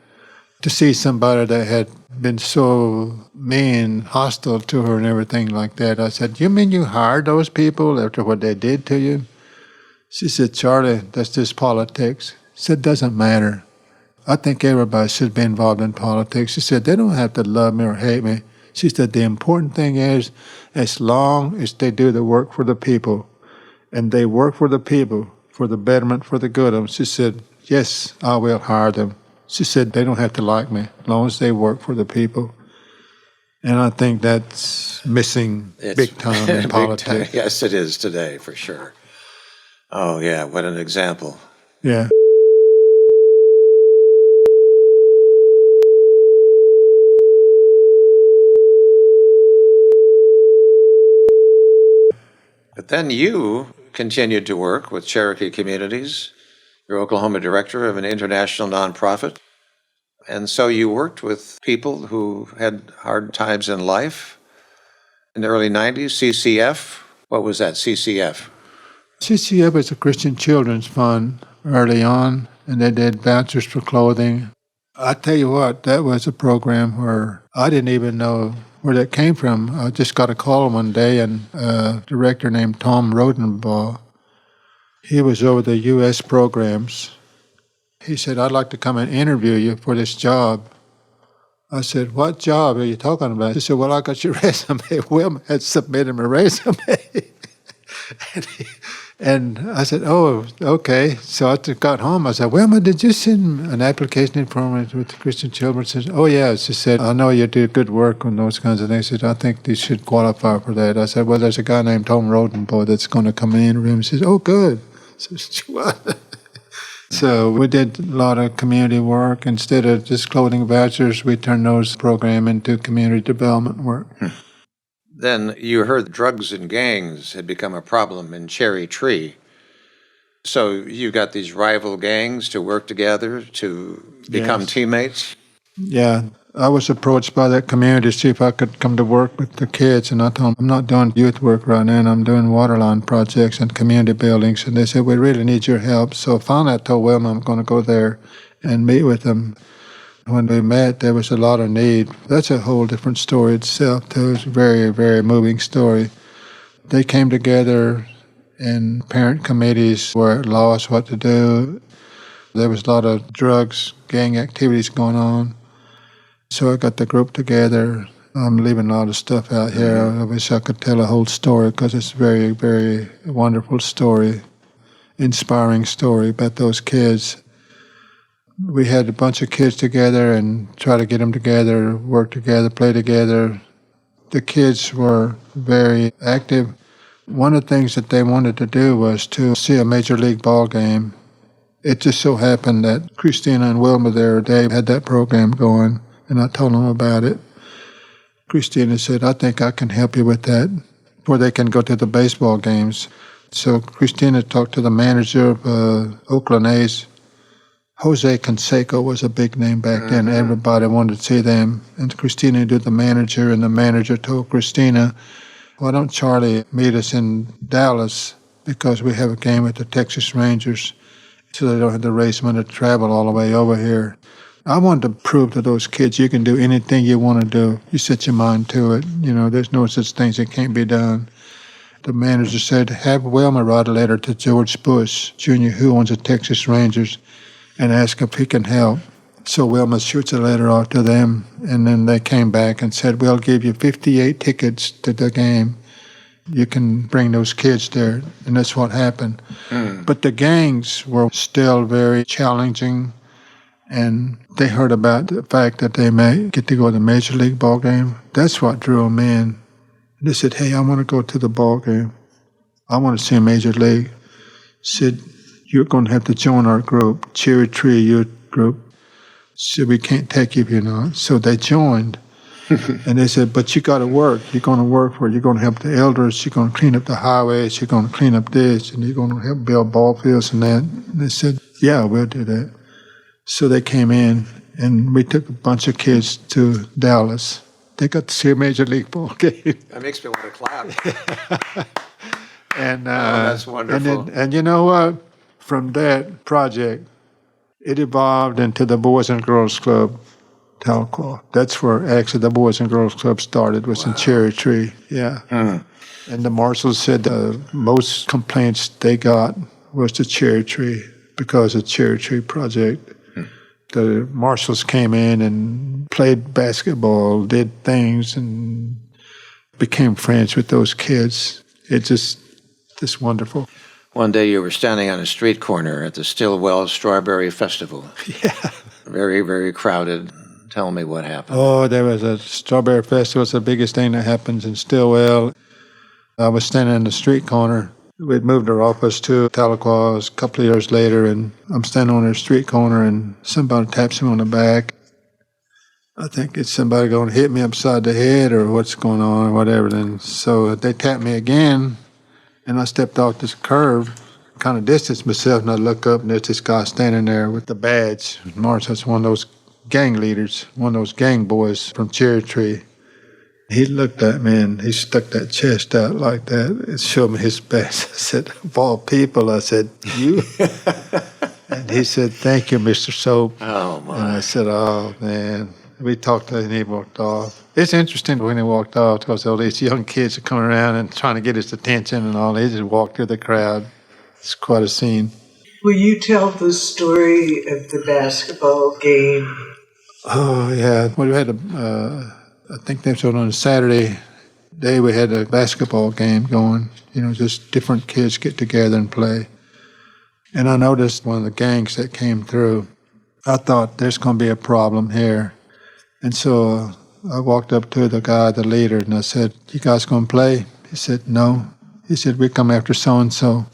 to see somebody that had been so mean, hostile to her and everything like that, I said, you mean you hired those people after what they did to you? She said, Charlie, that's just politics. She said, doesn't matter. I think everybody should be involved in politics. She said, they don't have to love me or hate me. She said, the important thing is, as long as they do the work for the people, and they work for the people, for the betterment, for the good of them, she said, yes, I will hire them. She said, they don't have to like me, as long as they work for the people. And I think that's missing big time in politics. Yes, it is today, for sure. Oh, yeah, what an example. Yeah. But then you continued to work with Cherokee communities. You're Oklahoma director of an international nonprofit. And so you worked with people who had hard times in life. In the early 90s, CCF, what was that, CCF? CCF was a Christian Children's Fund early on, and they did vouchers for clothing. I tell you what, that was a program where I didn't even know where that came from. I just got a call one day, and a director named Tom Rodenbaugh, he was over the U.S. programs. He said, I'd like to come and interview you for this job. I said, what job are you talking about? He said, well, I got your resume. Wilma had submitted my resume. And I said, oh, okay. So I got home. I said, Wilma, did you send an application in for me with the Christian Children? She said, oh, yeah. She said, I know you do good work on those kinds of things. She said, I think you should qualify for that. I said, well, there's a guy named Tom Rodenbaugh that's going to come in and interview him. She said, oh, good. I said, what? So we did a lot of community work. Instead of just clothing vouchers, we turned those program into community development work. Then you heard drugs and gangs had become a problem in Cherry Tree. So you got these rival gangs to work together to become teammates? Yeah. I was approached by that community to see if I could come to work with the kids, and I told them, I'm not doing youth work right now, and I'm doing waterline projects and community buildings. And they said, we really need your help. So finally I told Wilma I'm going to go there and meet with them. When we met, there was a lot of need. That's a whole different story itself, too. It's a very, very moving story. They came together, and parent committees were lost what to do. There was a lot of drugs, gang activities going on. So I got the group together. I'm leaving a lot of stuff out here. I wish I could tell a whole story because it's a very, very wonderful story. inspiring story about those kids. We had a bunch of kids together and try to get them together, work together, play together. The kids were very active. One of the things that they wanted to do was to see a Major League ball game. It just so happened that Christina and Wilma there, they had that program going, and I told them about it. Christina said, I think I can help you with that, where they can go to the baseball games. So Christina talked to the manager of Oakland A's. Jose Canseco was a big name back then. Everybody wanted to see them. And Christina did the manager, and the manager told Christina, why don't Charlie meet us in Dallas because we have a game with the Texas Rangers so they don't have to raise money to travel all the way over here. I wanted to prove to those kids you can do anything you want to do. You set your mind to it. You know, there's no such things that can't be done. The manager said, have Wilma write a letter to George Bush, Jr., who owns the Texas Rangers, and ask if he can help. So Wilma shoots a letter off to them, and then they came back and said, we'll give you 58 tickets to the game. You can bring those kids there, and that's what happened. But the gangs were still very challenging, and they heard about the fact that they may get to go to the Major League ball game. That's what drew them in. They said, hey, I want to go to the ball game. I want to see a Major League. Said, you're going to have to join our group, Cherry Tree Youth Group. So we can't take you if you're not. So they joined. And they said, but you got to work. You're going to work for it. You're going to help the elders. You're going to clean up the highways. You're going to clean up this. And you're going to help build ball fields and that. And they said, yeah, we'll do that. So they came in, and we took a bunch of kids to Dallas. They got to see a Major League ball game. That makes me want to clap. And that's wonderful. And you know what? From that project, it evolved into the Boys and Girls Club, Tahlequah. That's where actually the Boys and Girls Club started, was in Cherry Tree. Yeah. And the marshals said the most complaints they got was the Cherry Tree because of the Cherry Tree project. The marshals came in and played basketball, did things, and became friends with those kids. It's just wonderful. One day you were standing on a street corner at the Stillwell Strawberry Festival. Yeah. Very, very crowded. Tell me what happened. Oh, there was a Strawberry Festival. It's the biggest thing that happens in Stillwell. I was standing in the street corner. We'd moved our office to Tahlequah a couple of years later, and I'm standing on the street corner, and somebody taps me on the back. I think it's somebody going to hit me upside the head or what's going on or whatever. And so they tapped me again, and I stepped off this curb, kind of distanced myself, and I look up, and there's this guy standing there with the badge. Marsh, that's one of those gang leaders, one of those gang boys from Cherry Tree. He looked at me, and he stuck that chest out like that and showed me his badge. I said, of all people, I said, you? And he said, thank you, Mr. Soap. Oh, my. And I said, oh, man. We talked, and he walked off. It's interesting when he walked off because all these young kids are coming around and trying to get his attention and all. He just walked through the crowd. It's quite a scene. Will you tell the story of the basketball game? Oh, yeah. Well, we had I think that was on a Saturday day, we had a basketball game going. You know, just different kids get together and play. And I noticed one of the gangs that came through. I thought there's going to be a problem here. And so I walked up to the guy, the leader, and I said, you guys going to play? He said, no. He said, we come after so-and-so.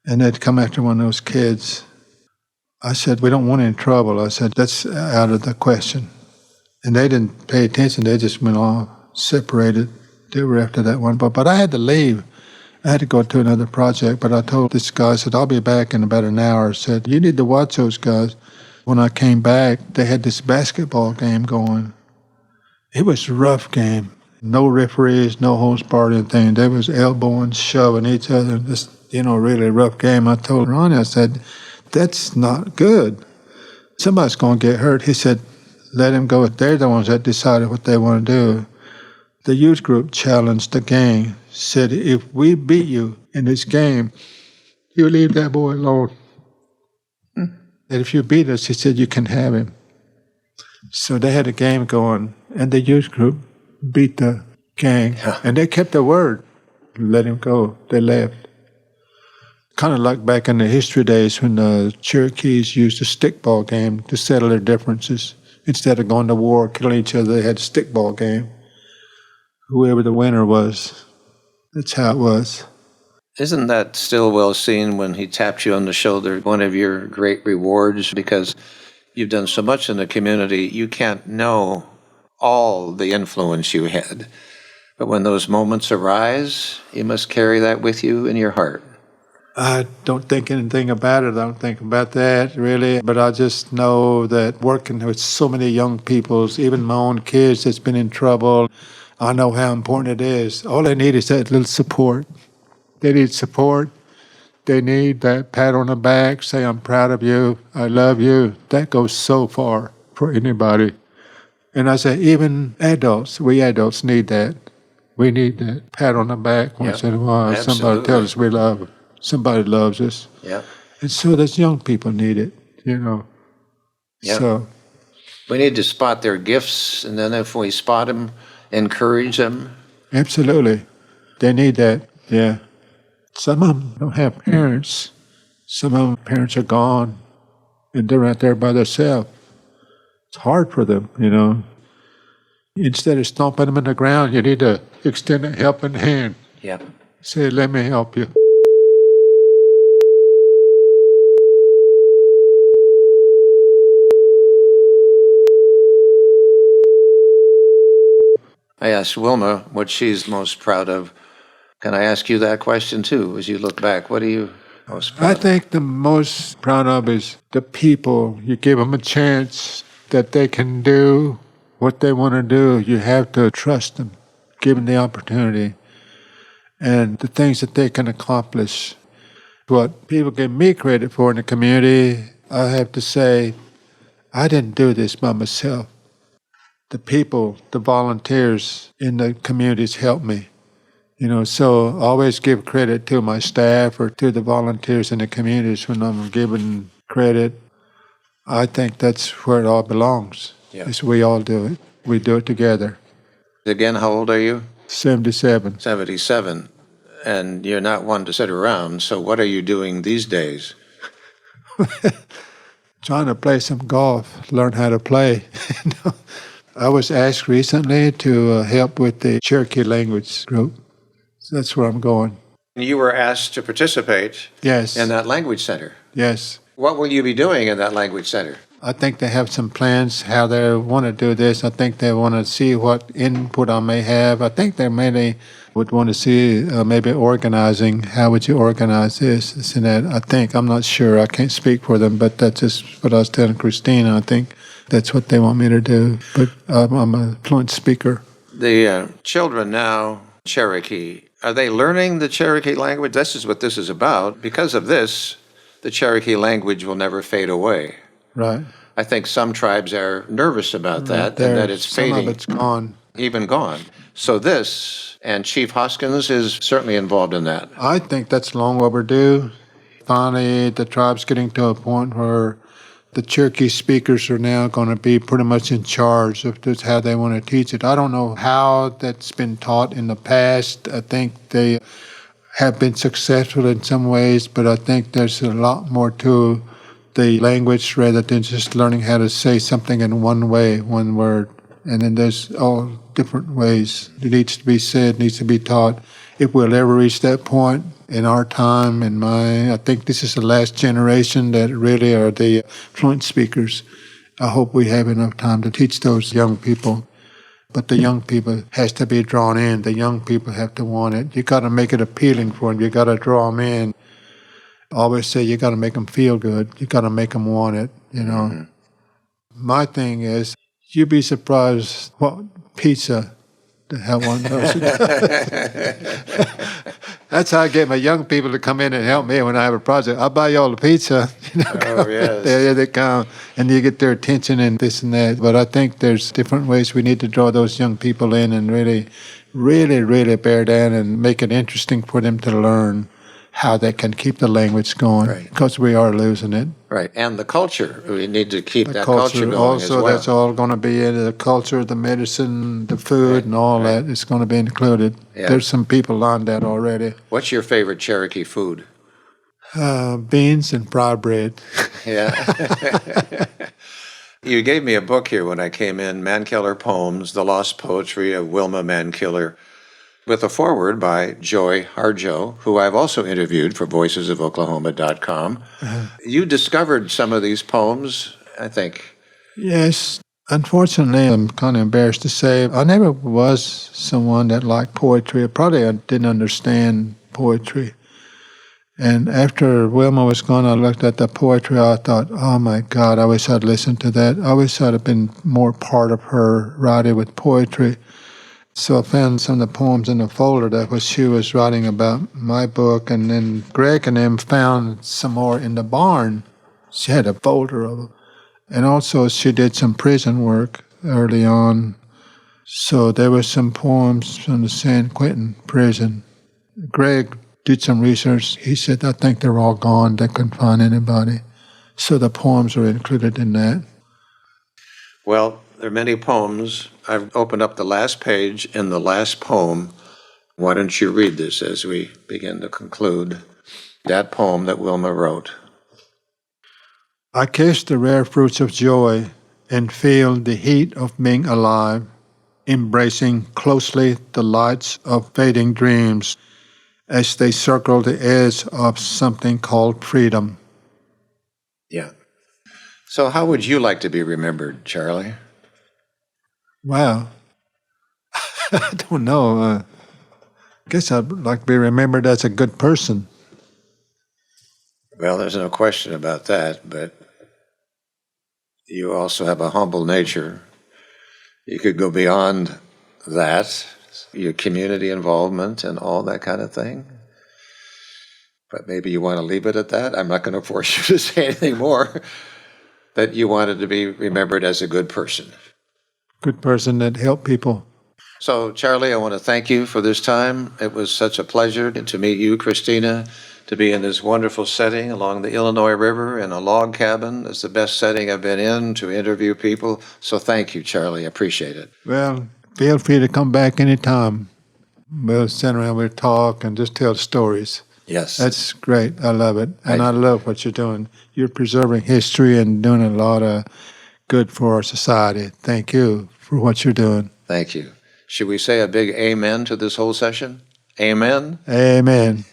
And they'd come after one of those kids. I said, we don't want any trouble. I said, that's out of the question. And they didn't pay attention. They just went off, separated. They were after that one. But I had to leave. I had to go to another project. But I told this guy, I said, I'll be back in about an hour. I said, you need to watch those guys. When I came back, they had this basketball game going. It was a rough game. No referees, no host party, anything. They was elbowing, shoving each other. Just, really rough game. I told Ronnie, I said, that's not good. Somebody's going to get hurt. He said, let him go. They're the ones that decided what they want to do. The youth group challenged the gang, said, if we beat you in this game, you leave that boy alone. And if you beat us, he said, you can have him. So they had a game going, and the youth group beat the gang. And they kept their word. Let him go. They left. kind of like back in the history days when the Cherokees used a stickball game to settle their differences. Instead of going to war, killing each other, they had a stickball game. Whoever the winner was, that's how it was. Isn't that still well seen when he tapped you on the shoulder, one of your great rewards? Because you've done so much in the community, you can't know all the influence you had. But when those moments arise, you must carry that with you in your heart. I don't think anything about it. I don't think about that, really. But I just know that working with so many young people, even my own kids that's been in trouble, I know how important it is. All they need is that little support. They need support. They need that pat on the back, say, I'm proud of you, I love you. That goes so far for anybody. And I say, even adults, we adults need that. We need that pat on the back once in a while. Absolutely. Somebody tells us we love them. Somebody loves us. Yeah. And so does young people need it, you know. Yeah. So We need to spot their gifts, and then if we spot them, encourage them. absolutely. They need that, yeah. Some of them don't have parents. Some of them parents are gone, and they're out there by themselves. It's hard for them, you know. Instead of stomping them in the ground, you need to extend a helping hand. Yeah. Say, let me help you. I asked Wilma what she's most proud of. Can I ask you that question too, as you look back? What are you most proud I of? think the most proud of is the people. You give them a chance that they can do what they want to do. You have to trust them, give them the opportunity, and the things that they can accomplish. What people give me credit for in the community, I have to say, I didn't do this by myself. The people, the volunteers in the communities helped me. You know, so I always give credit to my staff or to the volunteers in the communities when I'm giving credit. I think that's where it all belongs. Yeah. Is we all do it. We do it together. Again, how old are you? 77. 77. And you're not one to sit around, so what are you doing these days? Trying to play some golf, learn how to play. I was asked recently to help with the Cherokee language group. So that's where I'm going. You were asked to participate Yes. in that language center. Yes. What will you be doing in that language center? I think they have some plans how they want to do this. I think they want to see what input I may have. I think they mainly would want to see maybe organizing. How would you organize this and that? I think. I'm not sure. I can't speak for them, but that's just what I was telling Christina. I think that's what they want me to do. But I'm a fluent speaker. The children now, Cherokee, are they learning the Cherokee language? This is what this is about. Because of this, the Cherokee language will never fade away. Right. I think some tribes are nervous about that, and that it's fading. Some of it's gone. Even gone. So this, and Chief Hoskins is certainly involved in that. I think that's long overdue. Finally, the tribe's getting to a point where the Cherokee speakers are now going to be pretty much in charge of just how they want to teach it. I don't know how that's been taught in the past. I think they have been successful in some ways, but I think there's a lot more to the language rather than just learning how to say something in one way, one word. And then there's all different ways it needs to be said, needs to be taught. If we'll ever reach that point in our time, I think this is the last generation that really are the fluent speakers. I hope we have enough time to teach those young people. But the young people has to be drawn in. The young people have to want it. You got to make it appealing for them. You got to draw them in. I always say you got to make them feel good. You got to make them want it, you know. Mm-hmm. My thing is, you'd be surprised what pizza to have one person. That's how I get my young people to come in and help me when I have a project. I'll buy you all the pizza. You know, oh, yes. There they come, and you get their attention and this and that. But I think there's different ways we need to draw those young people in and really, really, really bear down and make it interesting for them to learn how they can keep the language going, right. Because we are losing it. Right, and the culture. We need to keep that culture going also, as well. That's all going to be in the culture, the medicine, the food, right. And all right. That is going to be included. Yeah. There's some people on that already. What's your favorite Cherokee food? Beans and fried bread. Yeah. You gave me a book here when I came in, Mankiller Poems, The Lost Poetry of Wilma Mankiller, with a foreword by Joy Harjo, who I've also interviewed for voicesofoklahoma.com. You discovered some of these poems, I think. Yes. Unfortunately, I'm kind of embarrassed to say, I never was someone that liked poetry. Probably I didn't understand poetry. And after Wilma was gone, I looked at the poetry. I thought, oh my God, I wish I'd listened to that. I wish I'd have been more part of her writing with poetry. So I found some of the poems in a folder that was she was writing about my book. And then Greg and them found some more in the barn. She had a folder of them. And also she did some prison work early on. So there were some poems from the San Quentin prison. Greg did some research. He said, I think they're all gone. They couldn't find anybody. So the poems are included in that. Well, there are many poems. I've opened up the last page in the last poem. Why don't you read this as we begin to conclude that poem that Wilma wrote? I kiss the rare fruits of joy and feel the heat of being alive, embracing closely the lights of fading dreams as they circle the edge of something called freedom. Yeah. So how would you like to be remembered, Charlie? Wow. I don't know. I guess I'd like to be remembered as a good person. Well, there's no question about that, but you also have a humble nature. You could go beyond that, your community involvement and all that kind of thing. But maybe you want to leave it at that. I'm not going to force you to say anything more. That you wanted to be remembered as a good person. Good person that helped people. So, Charlie, I want to thank you for this time. It was such a pleasure to meet you, Christina, to be in this wonderful setting along the Illinois River in a log cabin. It's the best setting I've been in to interview people. So thank you, Charlie. I appreciate it. Well, feel free to come back anytime. We'll sit around, we'll talk, and just tell stories. Yes. That's great. I love it. And I love what you're doing. You're preserving history and doing a lot of good for our society. Thank you for what you're doing. Thank you. Should we say a big amen to this whole session? Amen? Amen.